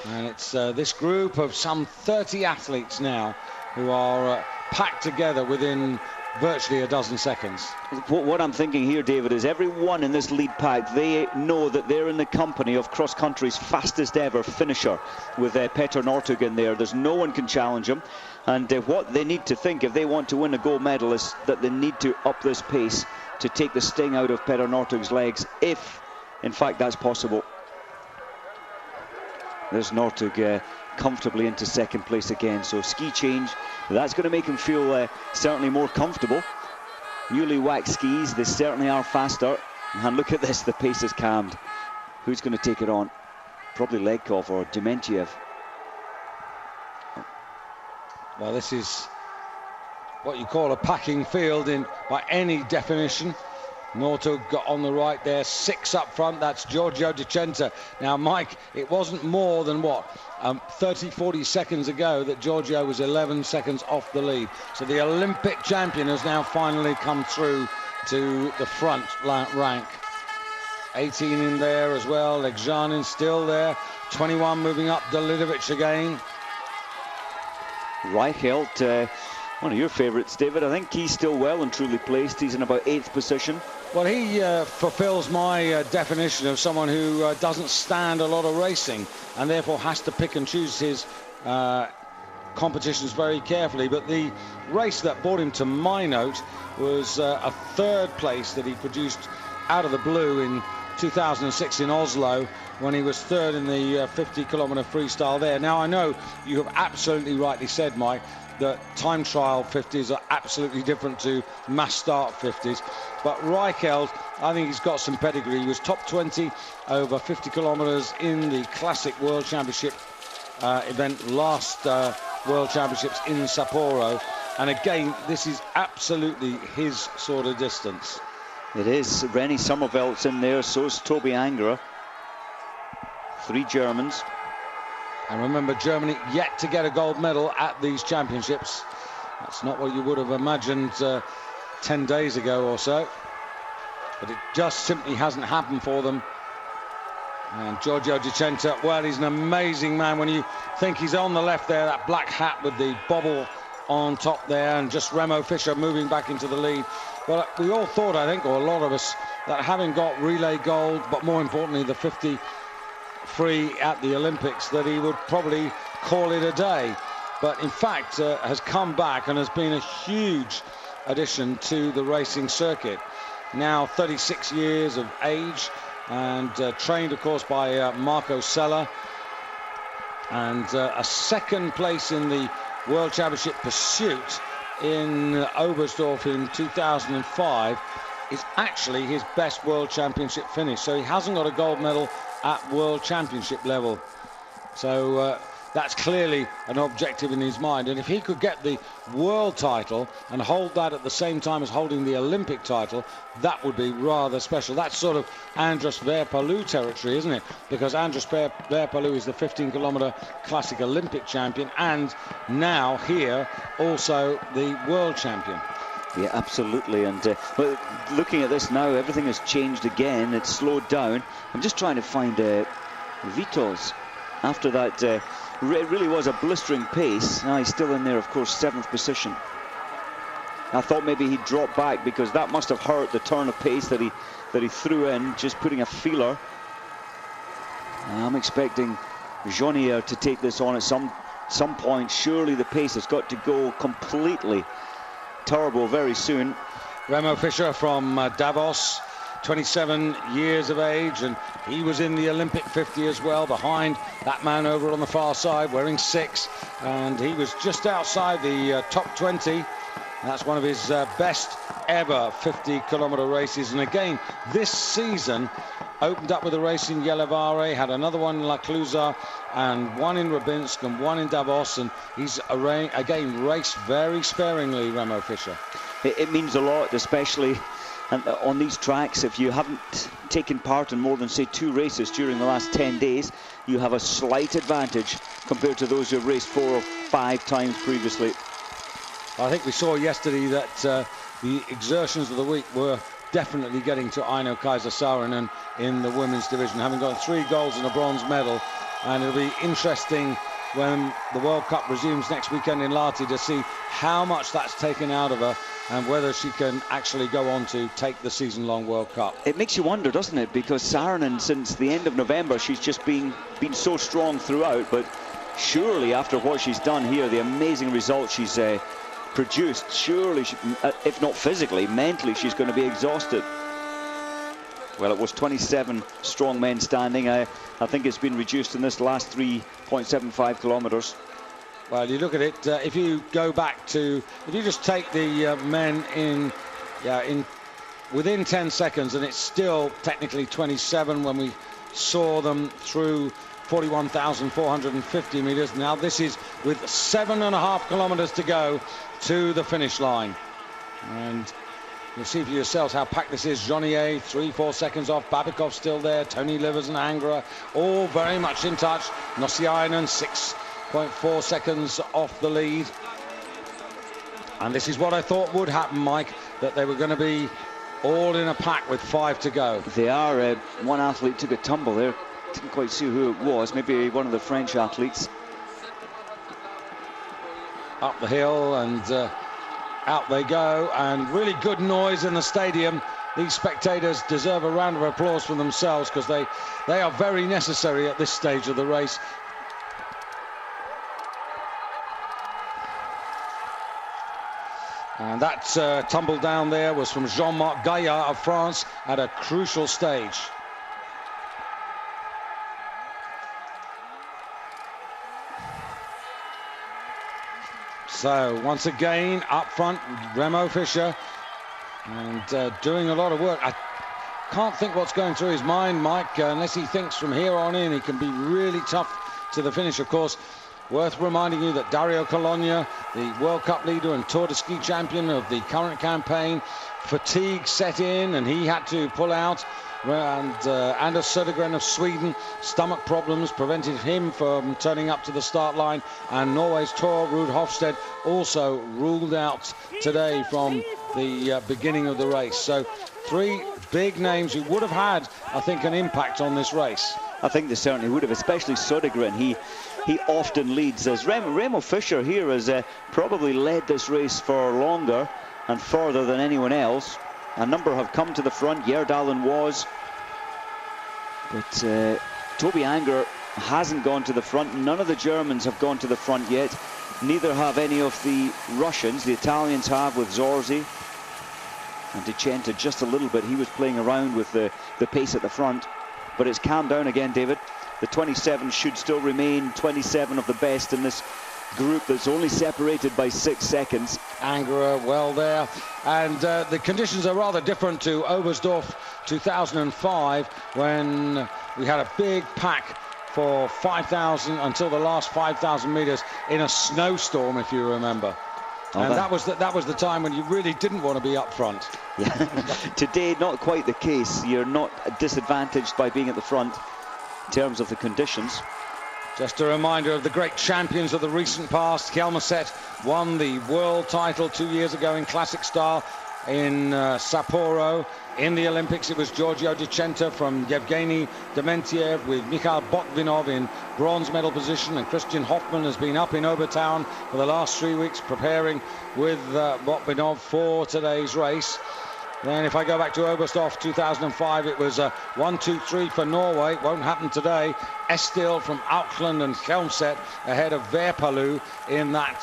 And it's this group of some 30 athletes now who are packed together within virtually a dozen seconds. What I'm thinking here, David, is everyone in this lead pack, they know that they're in the company of cross-country's fastest ever finisher with Petter Northug in there. There's no one can challenge him. And what they need to think if they want to win a gold medal is that they need to up this pace to take the sting out of Petter Northug's legs, if in fact that's possible. There's Northug comfortably into second place again, so ski change, that's going to make him feel certainly more comfortable. Newly waxed skis, they certainly are faster, and look at this, the pace is calmed. Who's going to take it on? Probably Legkov or Dementiev. Well, this is what you call a packing field by any definition. Northug got on the right there, 6 up front, that's Giorgio De Centa. Now, Mike, it wasn't more than what, 30-40 seconds ago that Giorgio was 11 seconds off the lead. So the Olympic champion has now finally come through to the front rank. 18 in there as well, Legzhanin still there, 21 moving up, Dalidovic again. Reichelt, one of your favourites, David. I think he's still well and truly placed. He's in about 8th position. Well, he fulfills my definition of someone who doesn't stand a lot of racing and therefore has to pick and choose his competitions very carefully. But the race that brought him to my note was a 3rd place that he produced out of the blue in 2006 in Oslo, when he was 3rd in the 50-kilometre freestyle there. Now, I know you have absolutely rightly said, Mike, that time trial 50s are absolutely different to mass start 50s. But Reichelt, I think he's got some pedigree. He was top 20 over 50 kilometres in the Classic World Championship event last World Championships in Sapporo. And again, this is absolutely his sort of distance. It is. Rennie Sommerveldt's in there, so is Toby Angerer. 3 Germans. And remember, Germany yet to get a gold medal at these championships. That's not what you would have imagined 10 days ago or so. But it just simply hasn't happened for them. And Giorgio De Centa, well, he's an amazing man. When you think he's on the left there, that black hat with the bobble on top there, and just Remo Fischer moving back into the lead. Well, we all thought, I think, or a lot of us, that having got relay gold, but more importantly, the 50 free at the Olympics, that he would probably call it a day. But in fact has come back and has been a huge addition to the racing circuit. Now 36 years of age, and trained of course by Marco Sella, and a 2nd place in the World Championship pursuit in Oberstdorf in 2005 is actually his best World Championship finish. So he hasn't got a gold medal at World Championship level. So that's clearly an objective in his mind. And if he could get the world title and hold that at the same time as holding the Olympic title, that would be rather special. That's sort of Andras Veerpalu territory, isn't it? Because Andras Veerpalu is the 15-kilometre Classic Olympic champion, and now here also the world champion. Yeah, absolutely. And well, looking at this now, everything has changed again. It's slowed down. I'm just trying to find Vitols after that. It really was a blistering pace. Now he's still in there, of course, 7th position. I thought maybe he'd drop back because that must have hurt the turn of pace that he threw in, just putting a feeler. I'm expecting Jonier to take this on at some point. Surely the pace has got to go completely turbo very soon. Remo Fischer from Davos, 27 years of age, and he was in the Olympic 50 as well, behind that man over on the far side wearing 6, and he was just outside the top 20. That's one of his best ever 50-kilometre races. And again, this season opened up with a race in Gällivare, had another one in La Clusaz, and one in Rybinsk and one in Davos. And he's again raced very sparingly, Remo Fischer. It means a lot, especially on these tracks. If you haven't taken part in more than, say, 2 races during the last 10 days, you have a slight advantage compared to those who have raced 4 or 5 times previously. I think we saw yesterday that the exertions of the week were definitely getting to Aino Kaiser Saarinen in the women's division, having got 3 golds and a bronze medal. And it'll be interesting when the World Cup resumes next weekend in Lahti to see how much that's taken out of her and whether she can actually go on to take the season-long World Cup. It makes you wonder, doesn't it? Because Saarinen, since the end of November, she's just been so strong throughout, but surely after what she's done here, the amazing results she's produced, surely, if not physically, mentally, she's going to be exhausted. Well, it was 27 strong men standing. I think it's been reduced in this last 3.75 kilometers. Well, you look at it, if you go back to, if you just take the men in within 10 seconds, and it's still technically 27 when we saw them through 41,450 meters. Now this is with 7.5 kilometers to go to the finish line. And you'll see for yourselves how packed this is. Johnnier 3-4 seconds off. Babikov still there. Tony Livers and Angra all very much in touch. Nosiainen 6.4 seconds off the lead. And this is what I thought would happen, Mike, that they were going to be all in a pack with 5 to go. They are. One athlete took a tumble there. Didn't quite see who it was. Maybe one of the French athletes. Up the hill and out they go, and really good noise in the stadium. These spectators deserve a round of applause for themselves, because they are very necessary at this stage of the race. And that tumble down there was from Jean-Marc Gaillard of France at a crucial stage. So once again up front, Remo Fischer, and doing a lot of work. I can't think what's going through his mind, Mike, unless he thinks from here on in he can be really tough to the finish. Of course, worth reminding you that Dario Cologna, the World Cup leader and Tour de Ski champion of the current campaign, fatigue set in and he had to pull out. And Anders Södergren of Sweden, stomach problems prevented him from turning up to the start line, and Norway's Tor Ruud Hofstede also ruled out today from the beginning of the race. So 3 big names who would have had, I think, an impact on this race. I think they certainly would have, especially Södergren. He often leads. As Remo Fischer here has probably led this race for longer and further than anyone else. A number have come to the front. Gjerdalen was, but Toby Anger hasn't gone to the front. None of the Germans have gone to the front yet. Neither have any of the Russians. The Italians have, with Zorzi and Decenta just a little bit. He was playing around with the pace at the front, but it's calmed down again, David. The 27 should still remain 27 of the best in this group that's only separated by 6 seconds. Angra well there, and the conditions are rather different to Oberstdorf 2005, when we had a big pack for 5,000 until the last 5,000 meters in a snowstorm, if you remember. And that was the time when you really didn't want to be up front. Yeah. Today, not quite the case. You're not disadvantaged by being at the front in terms of the conditions. Just a reminder of the great champions of the recent past. Hjelmeset won the world title 2 years ago in classic style in Sapporo. In the Olympics, it was Giorgio Decenta from Yevgeny Dementiev with Mikhail Botvinov in bronze medal position, and Christian Hoffman has been up in Obertown for the last 3 weeks preparing with Botvinov for today's race. Then if I go back to Oberstdorf 2005, it was 1, 2, 3 for Norway. Won't happen today. Estil from Auckland and Hjelmeset ahead of Verpalu in that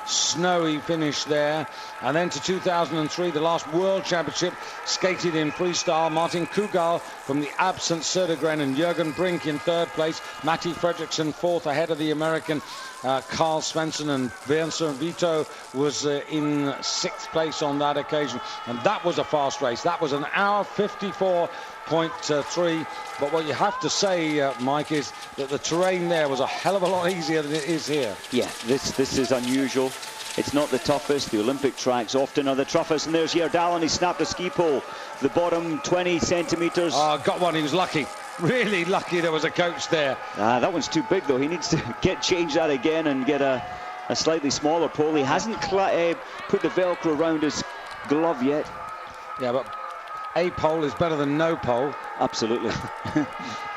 snowy finish there. And then to 2003, the last World Championship, skated in freestyle. Martin Kugal from the absent Södergren and Jürgen Brink in 3rd place. Matti Fredriksson 4th ahead of the American Carl Svensson, and Vincent Vito was in 6th place on that occasion. And that was a fast race. That was an hour 54.3. But what you have to say, Mike, is that the terrain there was a hell of a lot easier than it is here. Yeah, this is unusual. It's not the toughest. The Olympic tracks often are the toughest. And there's Gjerdalen. He snapped a ski pole. The bottom 20 centimeters. Oh, got one. He was lucky. Really lucky there was a coach there. That one's too big, though. He needs to change that again and get a slightly smaller pole. He hasn't put the Velcro around his glove yet. Yeah, but a pole is better than no pole. Absolutely.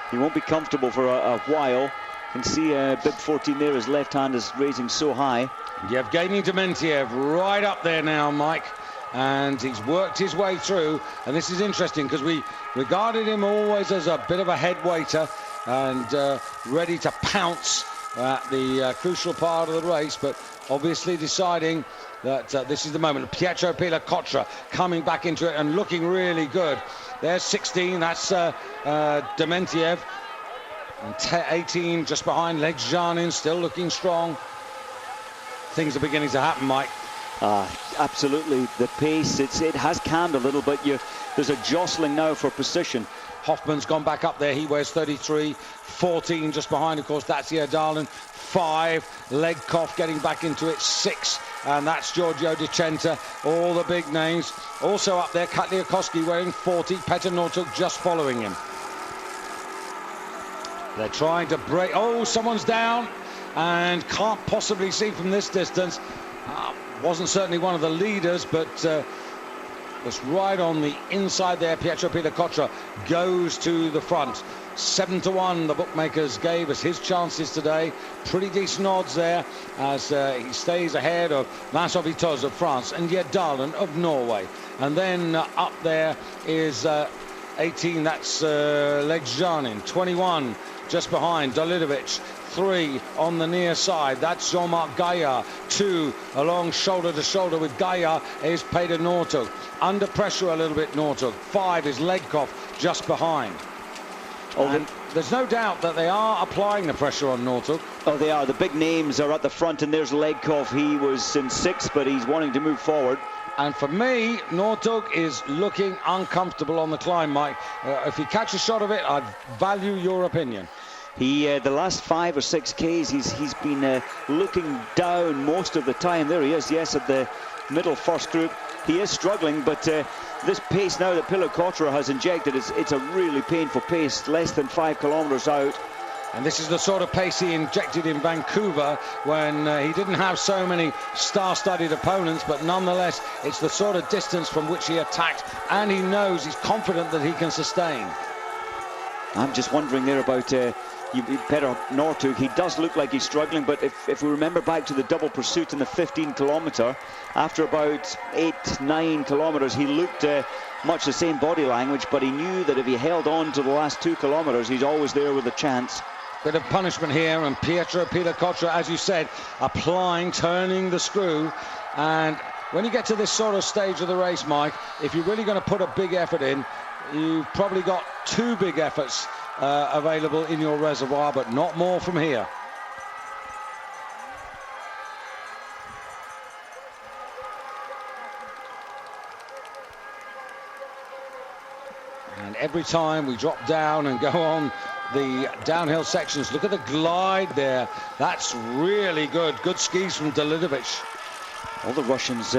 He won't be comfortable for a while. can see bib 14 there, his left hand is raising so high. Yevgeny Dementiev right up there now, Mike, and he's worked his way through. And this is interesting because we regarded him always as a bit of a head waiter and ready to pounce at the crucial part of the race, but obviously deciding that this is the moment. Pietro Pila-Cotra coming back into it and looking really good. There's 16, that's Dementiev. And 18 just behind Legjanin, still looking strong. Things are beginning to happen, Mike. Absolutely, the pace, it has calmed a little bit. There's a jostling now for position. Hoffman's gone back up there, he wears 33. 14 just behind, of course, that's Darlin. 5, Legkov getting back into it. 6, and that's Giorgio Di Centa. All the big names. Also up there, Katliakoski wearing 40. Petr Northug just following him. They're trying to break. Oh, someone's down and can't possibly see from this distance. Wasn't certainly one of the leaders, but was right on the inside there. Pietro Pila-Cotra goes to the front. 7-1 the bookmakers gave us his chances today. Pretty decent odds there as he stays ahead of Vincent Vitoz of France and Darlin of Norway. And then up there is 18, that's Legjanin. 21 just behind Dolidovic. 3 on the near side, that's Jean-Marc Gaillard. 2 along shoulder to shoulder with Gaillard is Petr Northug. Under pressure a little bit, Northug. 5 is Legkov just behind. And there's no doubt that they are applying the pressure on Northug. Oh, they are. The big names are at the front, and there's Legkov. He was in 6th, but he's wanting to move forward. And for me, Northug is looking uncomfortable on the climb, Mike. If you catch a shot of it, I'd value your opinion. The last 5 or 6 Ks, he's been looking down most of the time. There he is, yes, at the middle first group. He is struggling, but this pace now that Pila-Cotra has injected, it's a really painful pace, less than 5 kilometers out. And this is the sort of pace he injected in Vancouver when he didn't have so many star-studded opponents, but nonetheless, it's the sort of distance from which he attacked, and he knows, he's confident that he can sustain. I'm just wondering there about Petr Northug. He does look like he's struggling, but if we remember back to the double pursuit in the 15 kilometer, after about 8-9 kilometers, he looked much the same body language, but he knew that if he held on to the last 2 kilometers, he's always there with a chance. Bit of punishment here, and Pietro Pila-Cotra, as you said, applying, turning the screw. And when you get to this sort of stage of the race, Mike, if you're really going to put a big effort in, you've probably got 2 big efforts available in your reservoir, but not more from here. And every time we drop down and go on the downhill sections, look at the glide there. That's really good. Good skis from Dolidovic. All the Russians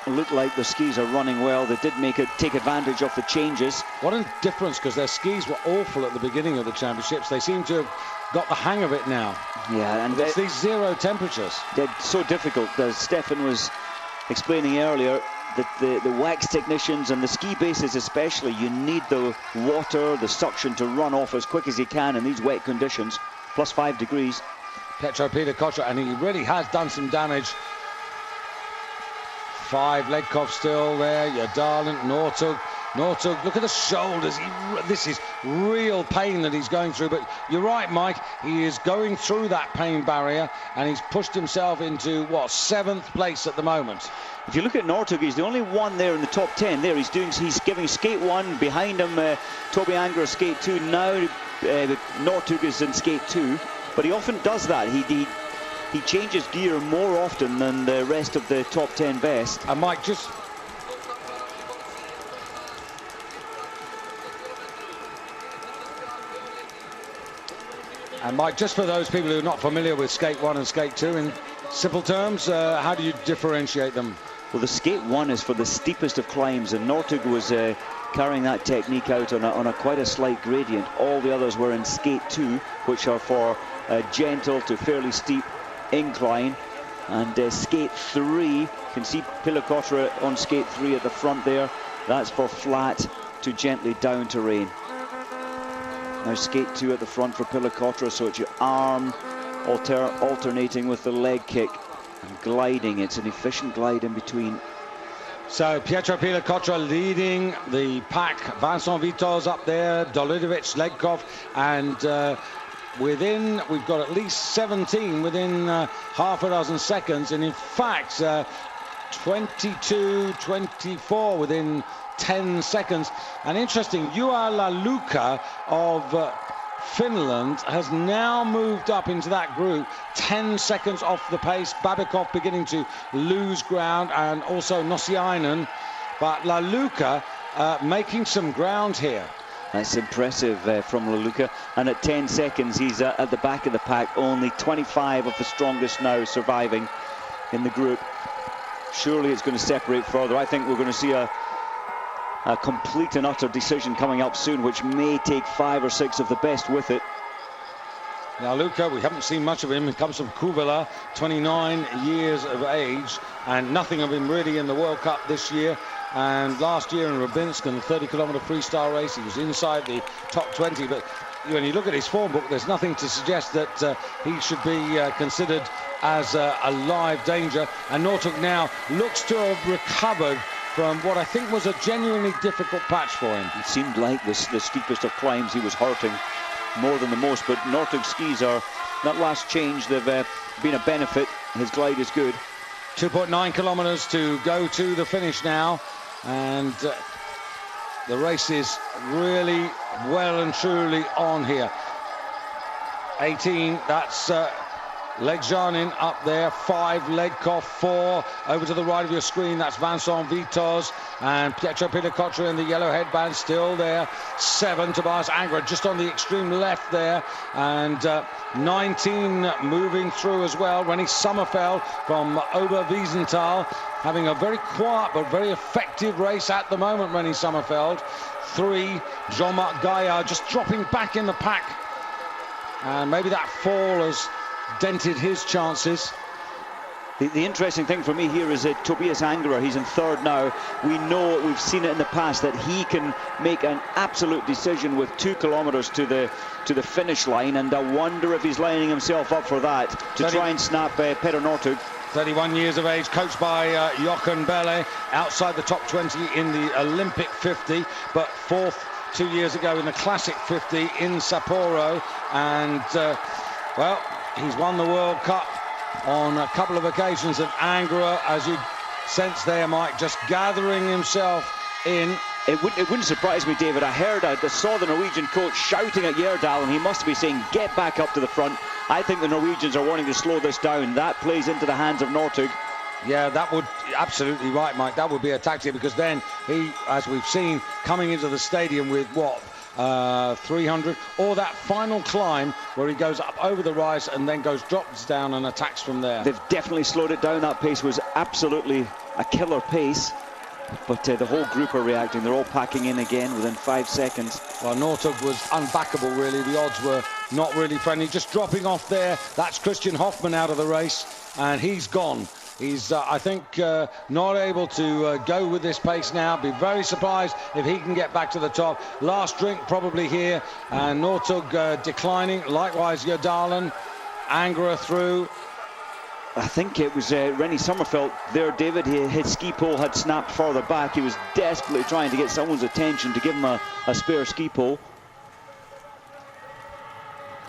look like the skis are running well. They did take advantage of the changes. What a difference, because their skis were awful at the beginning of the championships. They seem to have got the hang of it now. Yeah, and it's these 0 temperatures. They're so difficult. As Stefan was explaining earlier, that the wax technicians and the ski bases especially, you need the water, the suction to run off as quick as you can in these wet conditions. Plus 5 degrees. Petro Pila-Cotra, and he really has done some damage. 5, Legkov still there, Darlin, Northug, look at the shoulders. This is real pain that he's going through, but you're right, Mike, he is going through that pain barrier, and he's pushed himself into, what, 7th place at the moment. If you look at Northug, he's the only one there in the top 10. There, he's giving skate 1, behind him, Toby Anger skate 2. Now, Northug is in skate 2, but he often does that. He changes gear more often than the rest of the top 10 best. And Mike, just for those people who are not familiar with skate 1 and skate 2, in simple terms, how do you differentiate them? Well, the skate 1 is for the steepest of climbs, and Northug was carrying that technique out on a quite a slight gradient. All the others were in skate 2, which are for gentle to fairly steep incline. And skate 3, you can see Pila-Cotra on skate 3 at the front there. That's for flat to gently down terrain. Now skate 2 at the front for Pilikotra, so it's your arm alternating with the leg kick and gliding. It's an efficient glide in between. So Pietro Pilikotra leading the pack. Vincent Vitoz up there, Dolidovic, Legkov, and we've got at least 17 within half a dozen seconds, and in fact 22, 24 within 10 seconds. And interesting, Juha Laluka of Finland has now moved up into that group, 10 seconds off the pace. Babikov beginning to lose ground, and also Nosiainen, but Laluka making some ground here. That's impressive from Laluka, and at 10 seconds he's at the back of the pack. Only 25 of the strongest now surviving in the group. Surely it's going to separate further. I think we're going to see a complete and utter decision coming up soon, which may take 5 or 6 of the best with it. Now Luka, we haven't seen much of him. He comes from Kuvela, 29 years of age, and nothing of him really in the World Cup this year. And last year in Rybinsk, in the 30-kilometer freestyle race, he was inside the top 20. But when you look at his form book, there's nothing to suggest that he should be considered as a live danger. And Northug now looks to have recovered from what I think was a genuinely difficult patch for him. It seemed like the steepest of climbs he was hurting more than the most, but Northug's skis are, that last change, they've been a benefit. His glide is good. 2.9 kilometers to go to the finish now, and the race is really well and truly on here. 18, that's Legjanin up there, 5 Legkov, 4 over to the right of your screen, that's Vincent Vitoz, and Pietro Pilikotra in the yellow headband still there, 7 Tobias Angra just on the extreme left there, and 19 moving through as well, Rennie Sommerfeld from Oberwiesenthal, having a very quiet but very effective race at the moment, Rennie Sommerfeld. 3 Jean-Marc Gaillard just dropping back in the pack, and maybe that fall has dented his chances. The interesting thing for me here is that Tobias Angerer, he's in 3rd now. We know, we've seen it in the past, that he can make an absolute decision with 2 kilometers to the finish line, and I wonder if he's lining himself up for that, to try and snap Petter Northug. 31 years of age, coached by Jochen Belle, outside the top 20 in the Olympic 50, but 4th 2 years ago in the Classic 50 in Sapporo, and well, he's won the World Cup on a couple of occasions, and Angerer, as you sense there, Mike, just gathering himself in. It wouldn't surprise me, David. I saw the Norwegian coach shouting at Gjerdal, and he must be saying, get back up to the front. I think the Norwegians are wanting to slow this down. That plays into the hands of Northug. Yeah, that would, absolutely right, Mike. That would be a tactic, because then he, as we've seen, coming into the stadium with what, 300, or that final climb where he goes up over the rise and then drops down and attacks from there. They've definitely slowed it down. That pace was absolutely a killer pace, but the whole group are reacting. They're all packing in again within 5 seconds. Well, Northug was unbackable, really. The odds were not really friendly. Just dropping off there, that's Christian Hoffman out of the race, and he's gone. He's, I think, not able to go with this pace now. Be very surprised if he can get back to the top. Last drink probably here, and Northug declining. Likewise, Gjerdalen, Angerer through. I think it was Rennie Sommerfeld there, David. His ski pole had snapped further back. He was desperately trying to get someone's attention to give him a spare ski pole.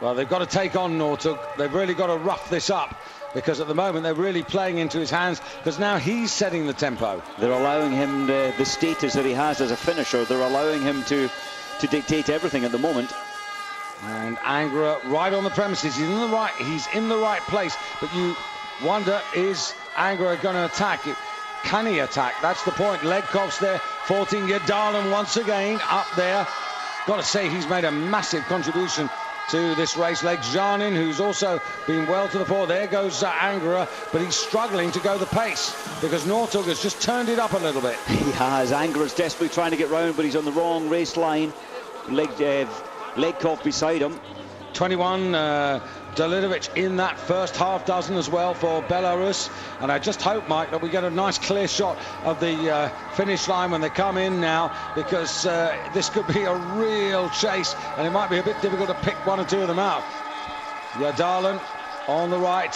Well, they've got to take on Northug. They've really got to rough this up, because at the moment they're really playing into his hands, because now he's setting the tempo. They're allowing him the status that he has as a finisher. They're allowing him to dictate everything at the moment. And Angerer right on the premises. He's in the right place, but you wonder, is Angerer going to attack it? Can he attack? That's the point. Legkov's there, 14. Gjerdalen once again up there. Got to say, he's made a massive contribution to this race. Legjanin, who's also been well to the fore. There goes Angerer, but he's struggling to go the pace, because Northug has just turned it up a little bit. He has. Angerer's desperately trying to get round, but he's on the wrong race line. Legkov beside him. 21 Dalilovic in that first half dozen as well for Belarus. And I just hope, Mike, that we get a nice clear shot of the finish line when they come in now, because this could be a real chase and it might be a bit difficult to pick one or two of them out. Yadalan on the right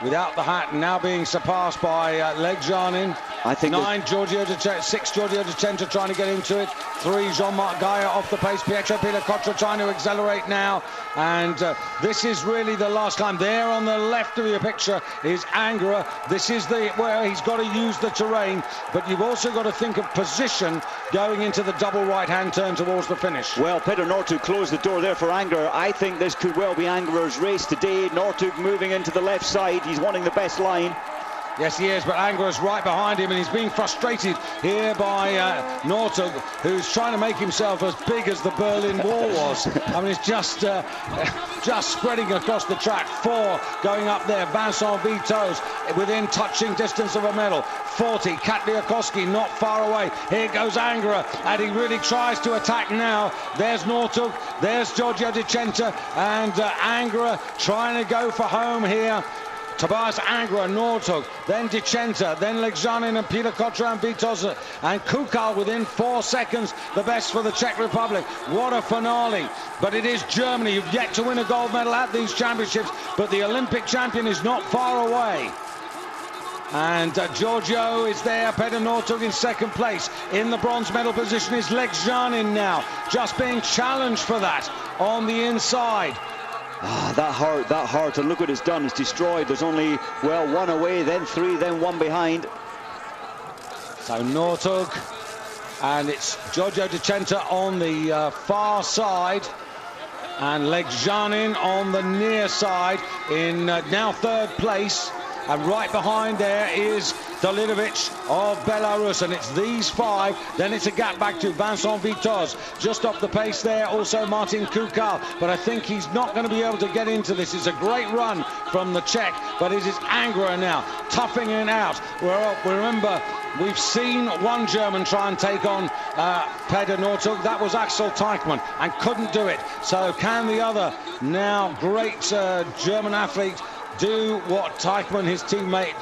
without the hat, now being surpassed by Legjanin. I think 9 Giorgio Decenta, 6 Giorgio Decenta trying to get into it. 3 Jean-Marc Gaia off the pace. Pietro Pilacotra trying to accelerate now. And this is really the last climb. There on the left of your picture is Angara. This is where he's got to use the terrain, but you've also got to think of position going into the double right-hand turn towards the finish. Well, Peter Northug closed the door there for Angara. I think this could well be Angara's race today. Northug moving into the left side. He's wanting the best line. Yes, he is, but Angara's right behind him, and he's being frustrated here by Northug, who's trying to make himself as big as the Berlin Wall was. I mean, it's just spreading across the track. 4 going up there. Vincent Vito's within touching distance of a medal. 40, Katliakoski not far away. Here goes Angara, and he really tries to attack now. There's Northug, there's Giorgio Decenta, and Angara trying to go for home here. Tobias Angara, Northug, then Decenta, then Legjanin and Pilacotra and Vitos and Kukal within 4 seconds, the best for the Czech Republic. What a finale. But it is Germany who've yet to win a gold medal at these championships, but the Olympic champion is not far away. And Giorgio is there, Peter Northug in second place. In the bronze medal position is Legjanin now, just being challenged for that on the inside. That hurt, and look what it's done. It's destroyed. There's only, well, 1 away, then 3, then 1 behind. So Northug, and it's Giorgio Decenta on the far side, and Legjanin on the near side in now 3rd place. And right behind there is Dalilovic of Belarus, and it's these 5. Then it's a gap back to Vincent Vitoz, just off the pace there. Also Martin Kukal, but I think he's not going to be able to get into this. It's a great run from the Czech, but it is Angara now toughing it out. Well, remember, we've seen one German try and take on Peter Northug. That was Axel Teichmann, and couldn't do it. So can the other now great German athlete do what Teichmann, his teammate,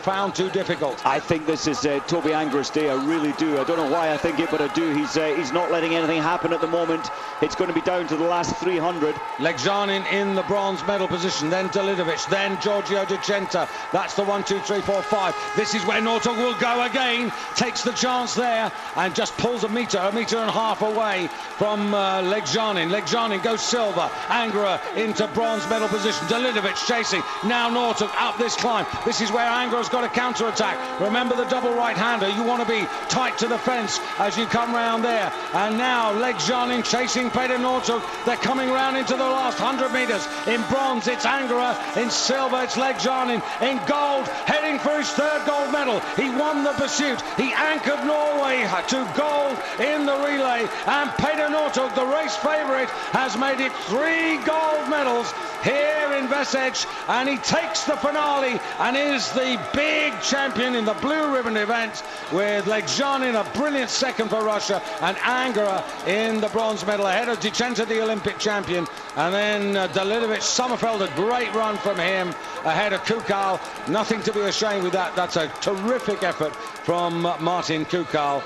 found too difficult? I think this is Toby Angara's day. I really do. I don't know why I think it, but I do. He's not letting anything happen at the moment. It's going to be down to the last 300. Legjanin in the bronze medal position, then Dalilovic, then Giorgio Decenta. That's the 1, 2, 3, 4, 5. This is where Northug will go again. Takes the chance there and just pulls a metre and a half away from Legjanin. Legjanin goes silver. Angara into bronze medal position. Dalilovic chasing. Now Northug up this climb. This is where Angara's got a counter-attack. Remember the double right-hander. You want to be tight to the fence as you come round there. And now Legjanin chasing Peter Northug. They're coming round into the last 100 metres. In bronze, it's Angara. In silver, it's Legjanin. In gold, heading for his 3rd gold medal. He won the pursuit. He anchored Norway to gold in the relay. And Peter Northug, the race favourite, has made it 3 gold medals here in Vesech. And he takes the finale and is the big champion in the blue ribbon event, with Legjanin a brilliant 2nd for Russia, and Angara in the bronze medal ahead of Decenta, the Olympic champion, and then Dalilovic. Sommerfeld, a great run from him ahead of Kukal. Nothing to be ashamed with that. That's a terrific effort from Martin Kukal.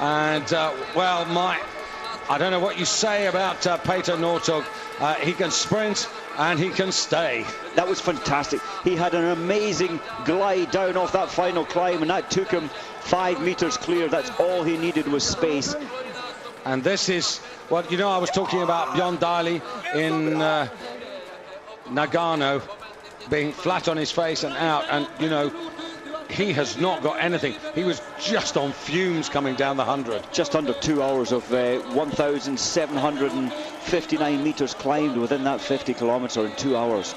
And well, I don't know what you say about Peter Northug. He can sprint and he can stay. That was fantastic. He had an amazing glide down off that final climb, and that took him 5 metres clear. That's all he needed was space. And this is what, you know, I was talking about Björn Daly in Nagano being flat on his face and out, and you know, he has not got anything. He was just on fumes coming down the 100. Just under 2 hours of 1,759 metres climbed within that 50 kilometre in 2 hours.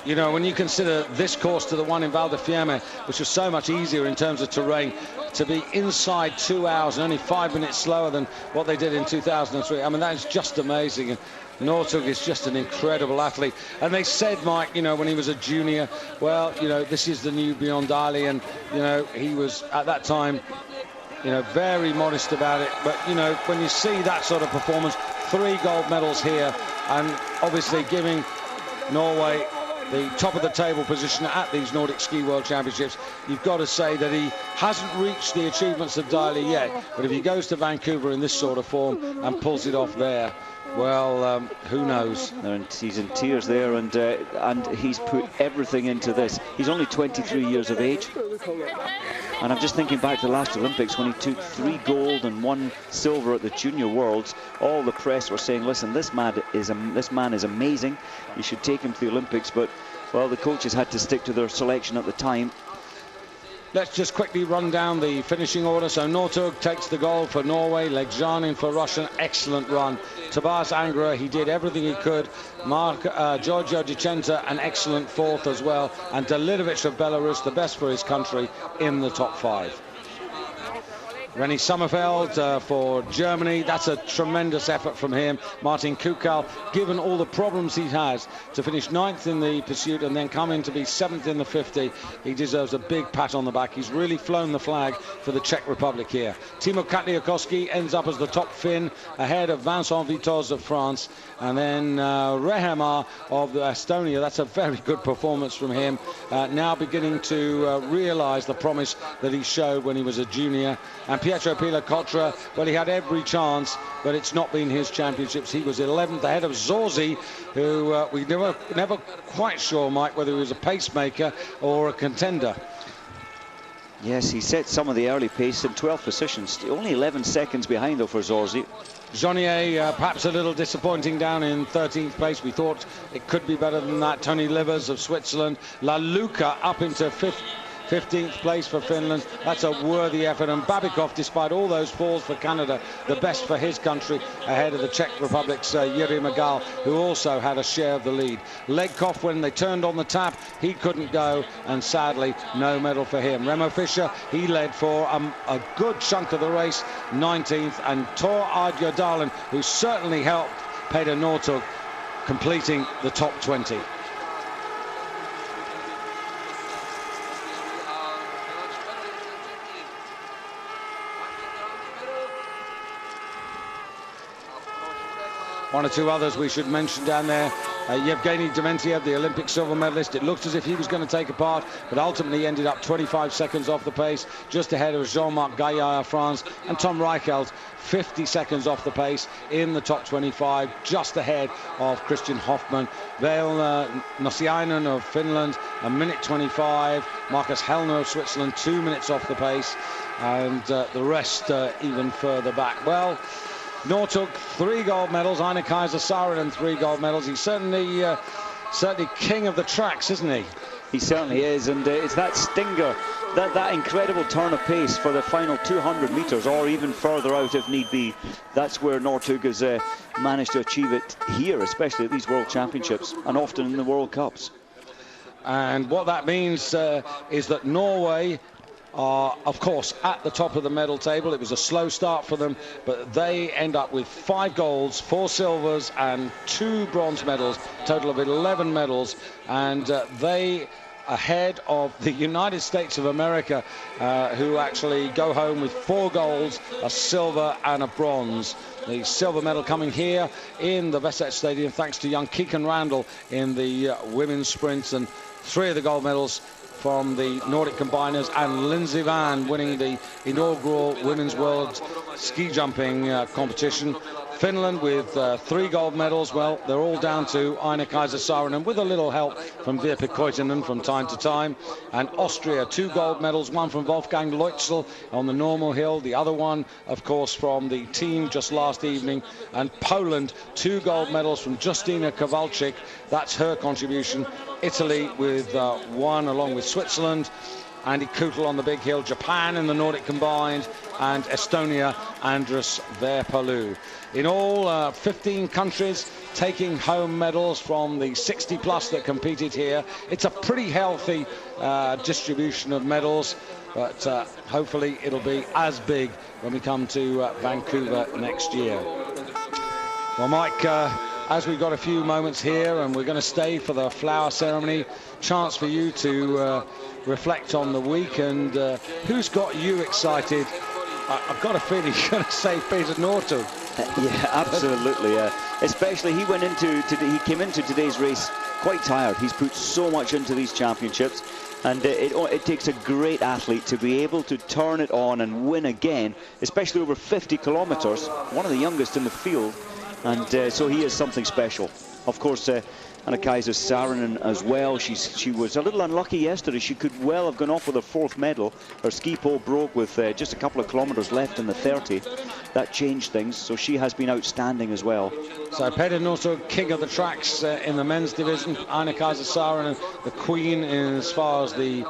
You know, when you consider this course to the one in Val di Fiemme, which was so much easier in terms of terrain, to be inside 2 hours and only 5 minutes slower than what they did in 2003, I mean, that is just amazing. And Northug is just an incredible athlete. And they said, Mike, you know, when he was a junior, well, you know, this is the new Björn Daly, and, you know, he was, at that time, you know, very modest about it. But, you know, when you see that sort of performance, 3 gold medals here, and obviously giving Norway the top of the table position at these Nordic Ski World Championships, you've got to say that he hasn't reached the achievements of Daly yet. But if he goes to Vancouver in this sort of form and pulls it off there, well, who knows? He's in tears there, and he's put everything into this. He's only 23 years of age, and I'm just thinking back to the last Olympics when he took 3 gold and 1 silver at the Junior Worlds. All the press were saying, listen, this man is amazing, you should take him to the Olympics. But, well, the coaches had to stick to their selection at the time. Let's just quickly run down the finishing order. So Northug takes the gold for Norway, Legjanin for Russia, excellent run. Tobias Angerer, he did everything he could. Giorgio Dicenta, an excellent 4th as well. And Dalilovic of Belarus, the best for his country, in the top 5. Rennie Sommerfeld for Germany, that's a tremendous effort from him. Martin Kukal, given all the problems he has, to finish 9th in the pursuit and then come in to be 7th in the 50, he deserves a big pat on the back. He's really flown the flag for the Czech Republic here. Timo Katliakovsky ends up as the top Finn, ahead of Vincent Vitoz of France, and then Rehemar of Estonia. That's a very good performance from him, now beginning to realise the promise that he showed when he was a junior. And Pietro Pila-Cotra, well, he had every chance, but it's not been his championships. He was 11th ahead of Zorzi, who we never quite sure, Mike, whether he was a pacemaker or a contender. Yes, he set some of the early pace in 12th positions, only 11 seconds behind, though, for Zorzi. Jonier, perhaps a little disappointing down in 13th place. We thought it could be better than that. Tony Livers of Switzerland. La Luca up into 15th place for Finland. That's a worthy effort. And Babikov, despite all those falls for Canada, the best for his country, ahead of the Czech Republic's Yuri Magal, who also had a share of the lead. Legkov, when they turned on the tap, he couldn't go, and sadly, no medal for him. Remo Fischer, he led for a good chunk of the race, 19th, and Tor Ardjodalen, who certainly helped Peter Northug, completing the top 20. One or two others we should mention down there. Yevgeny Dementiev, the Olympic silver medalist. It looked as if he was going to take a part, but ultimately ended up 25 seconds off the pace, just ahead of Jean-Marc Gaillard of France, and Tom Reichelt 50 seconds off the pace in the top 25, just ahead of Christian Hoffmann. Vail Nosiainen of Finland, 1:25. Marcus Hellner of Switzerland, 2 minutes off the pace, and the rest even further back. Well, Northug, 3 gold medals. Aine Kaiser Saarinen, 3 gold medals. He's certainly king of the tracks, isn't he? He certainly is, and it's that stinger, that incredible turn of pace for the final 200 metres, or even further out if need be. That's where Northug has managed to achieve it here, especially at these World Championships, and often in the World Cups. And what that means is that Norway are, of course, at the top of the medal table. It was a slow start for them, but they end up with 5 golds, 4 silvers and 2 bronze medals, total of 11 medals, and they ahead of the United States of America, who actually go home with 4 golds, a silver and a bronze. The silver medal coming here in the Vestet Stadium thanks to young Keegan Randall in the women's sprints, and 3 of the gold medals from the Nordic combiners, and Lindsey Vann winning the inaugural Women's World Ski Jumping competition. Finland with 3 gold medals. Well, they're all down to Aine Kaiser Saarinen, with a little help from Virpi Koitinen from time to time. And Austria, 2 gold medals, one from Wolfgang Leutzel on the normal hill, the other one, of course, from the team just last evening. And Poland, 2 gold medals from Justina Kowalczyk. That's her contribution. Italy with 1, along with Switzerland. Andy Kutel on the big hill. Japan in the Nordic combined, and Estonia, Andrus Veerpalu. In all, 15 countries taking home medals from the 60 plus that competed here. It's a pretty healthy distribution of medals, but hopefully it'll be as big when we come to Vancouver next year. Well, Mike, as we've got a few moments here and we're going to stay for the flower ceremony, chance for you to reflect on the week, and who's got you excited I've got a feeling he's going to save Peter Northug. Yeah, absolutely. Especially he came into today's race quite tired. He's put so much into these championships, and it takes a great athlete to be able to turn it on and win again, especially over 50 kilometers, one of the youngest in the field, and so he is something special. Of course, Anna-Kaisa Saarinen as well. She was a little unlucky yesterday. She could well have gone off with her 4th medal. Her ski pole broke with just a couple of kilometers left in the 30. That changed things, so she has been outstanding as well. So Peter Northug, king of the tracks in the men's division. Anna-Kaisa Saarinen, the queen as far as the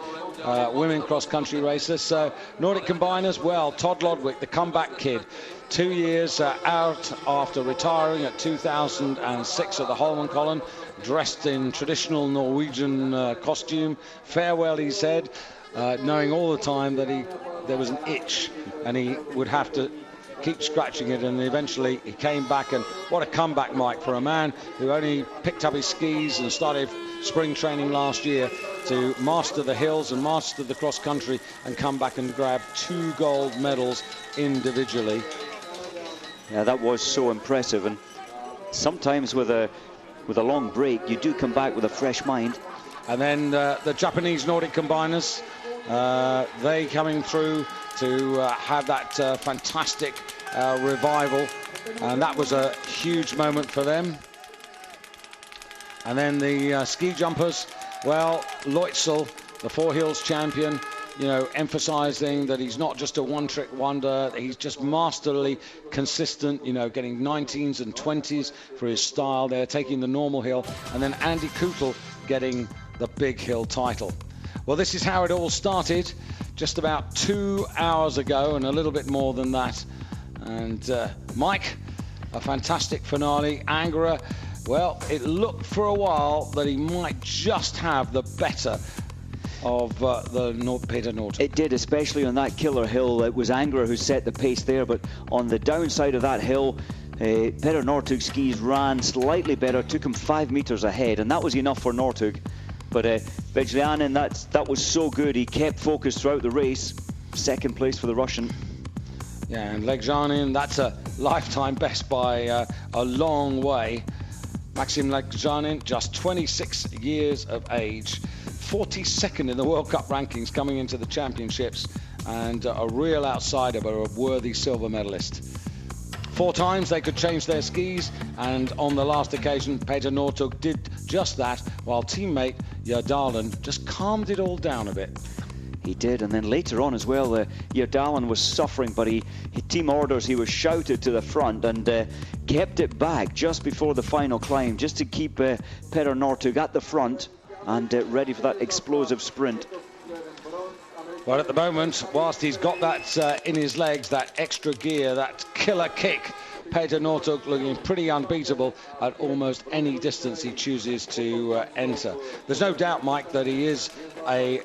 women cross-country races. So Nordic combiners, well, Todd Lodwick, the comeback kid. 2 years out after retiring at 2006 at the Holmenkollen, dressed in traditional Norwegian costume. Farewell, he said, knowing all the time that there was an itch and he would have to keep scratching it, and eventually he came back. And what a comeback, Mike, for a man who only picked up his skis and started spring training last year to master the hills and master the cross country and come back and grab 2 gold medals individually. Yeah, that was so impressive, and sometimes with a long break you do come back with a fresh mind. And then the Japanese Nordic combiners, they coming through to have that fantastic revival, and that was a huge moment for them. And then the ski jumpers, well, Leutzel, the Four Hills champion, you know, emphasizing that he's not just a one-trick wonder, he's just masterly consistent, you know, getting 19s and 20s for his style there, taking the normal hill, and then Andy Kutel getting the big hill title. Well, this is how it all started just about 2 hours ago, and a little bit more than that. And Mike, a fantastic finale. Angara, well, it looked for a while that he might just have the better of Peter Northug. It did, especially on that killer hill. It was Angara who set the pace there, but on the downside of that hill, Peter Northug's skis ran slightly better, took him 5 meters ahead, and that was enough for Northug. But Vejlianin, that was so good. He kept focused throughout the race. 2nd place for the Russian. Yeah, and Legjanin, that's a lifetime best by a long way. Maxim Legjanin, just 26 years of age. 42nd in the World Cup rankings coming into the championships, and a real outsider, but a worthy silver medalist. 4 times they could change their skis, and on the last occasion Peter Northug did just that, while teammate Jerdalen just calmed it all down a bit. He did, and then later on as well, Jerdalen was suffering, but he team orders, he was shouted to the front and kept it back just before the final climb, just to keep Peter Northug at the front and ready for that explosive sprint. Well, at the moment, whilst he's got that in his legs, that extra gear, that killer kick, Peter Northug looking pretty unbeatable at almost any distance he chooses to enter. There's no doubt, Mike, that he is a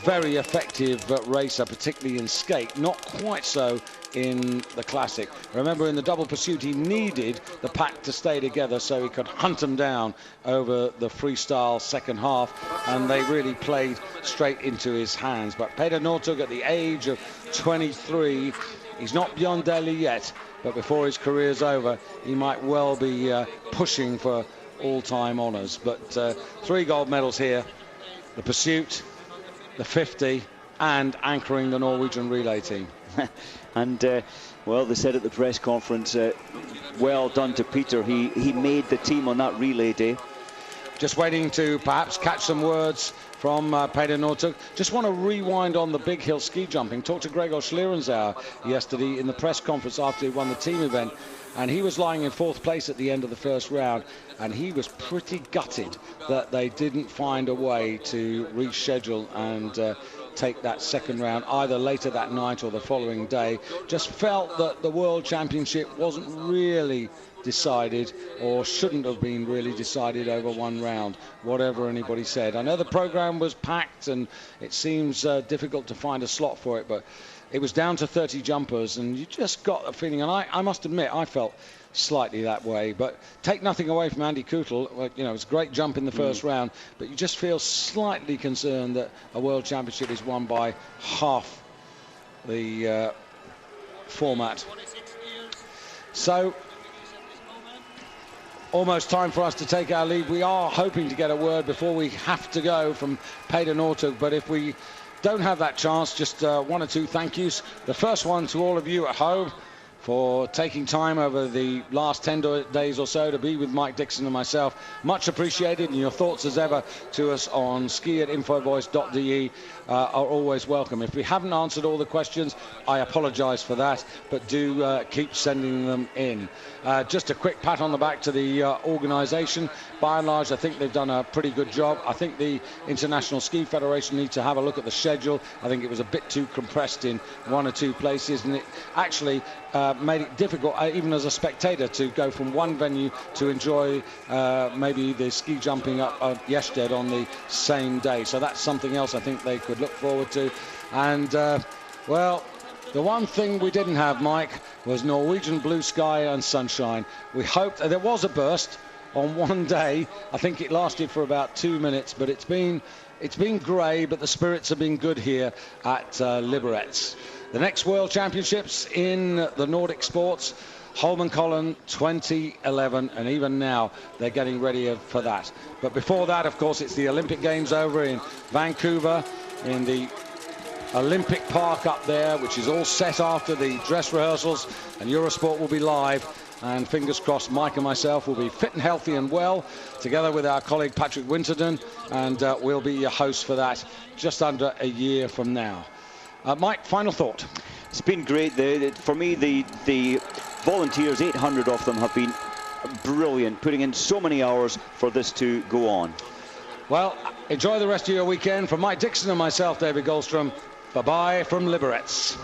very effective racer, particularly in skate, not quite so in the classic. Remember, in the double pursuit he needed the pack to stay together so he could hunt them down over the freestyle second half, and they really played straight into his hands. But Peter Northug, at the age of 23, he's not beyond Delhi yet, but before his career's over he might well be pushing for all-time honours. But 3 gold medals here, the pursuit, the 50, and anchoring the Norwegian relay team. And well, they said at the press conference, well done to Peter. He made the team on that relay day. Just waiting to perhaps catch some words from Peter Northug. Just want to rewind on the big hill ski jumping. Talked to Gregor Schlierenzauer yesterday in the press conference after he won the team event, and he was lying in 4th place at the end of the first round, and he was pretty gutted that they didn't find a way to reschedule and take that second round either later that night or the following day. Just felt that the World Championship wasn't really decided, or shouldn't have been really decided over 1 round, whatever anybody said. I know the program was packed and it seems difficult to find a slot for it, but it was down to 30 jumpers, and you just got a feeling, and I must admit I felt slightly that way. But take nothing away from Andy Kutel. Well, you know, it's a great jump in the first round, but you just feel slightly concerned that a World Championship is won by half the format. So, almost time for us to take our leave. We are hoping to get a word before we have to go from Peter Northug, but if we don't have that chance, just one or two thank yous. The first one to all of you at home for taking time over the last 10 days or so to be with Mike Dixon and myself. Much appreciated, and your thoughts as ever to us on ski@infovoice.de are always welcome. If we haven't answered all the questions, I apologise for that, but do keep sending them in. Just a quick pat on the back to the organisation. By and large, I think they've done a pretty good job. I think the International Ski Federation need to have a look at the schedule. I think it was a bit too compressed in one or two places, and it actually made it difficult, even as a spectator, to go from one venue to enjoy maybe the ski jumping up at Gjested on the same day. So that's something else I think they could look forward to. And, well, the one thing we didn't have, Mike, was Norwegian blue sky and sunshine. We hoped there was a burst on one day. I think it lasted for about 2 minutes, but it's been grey, but the spirits have been good here at Liberec. The next World Championships in the Nordic sports, Holmenkollen 2011, and even now they're getting ready for that. But before that, of course, it's the Olympic Games over in Vancouver, in the Olympic Park up there, which is all set after the dress rehearsals, and Eurosport will be live. And fingers crossed, Mike and myself will be fit and healthy and well, together with our colleague Patrick Winterden, and we'll be your hosts for that just under a year from now. Mike, final thought. It's been great. For me, the volunteers, 800 of them, have been brilliant, putting in so many hours for this to go on. Well, enjoy the rest of your weekend. From Mike Dixon and myself, David Goldstrom, bye-bye from Liberec.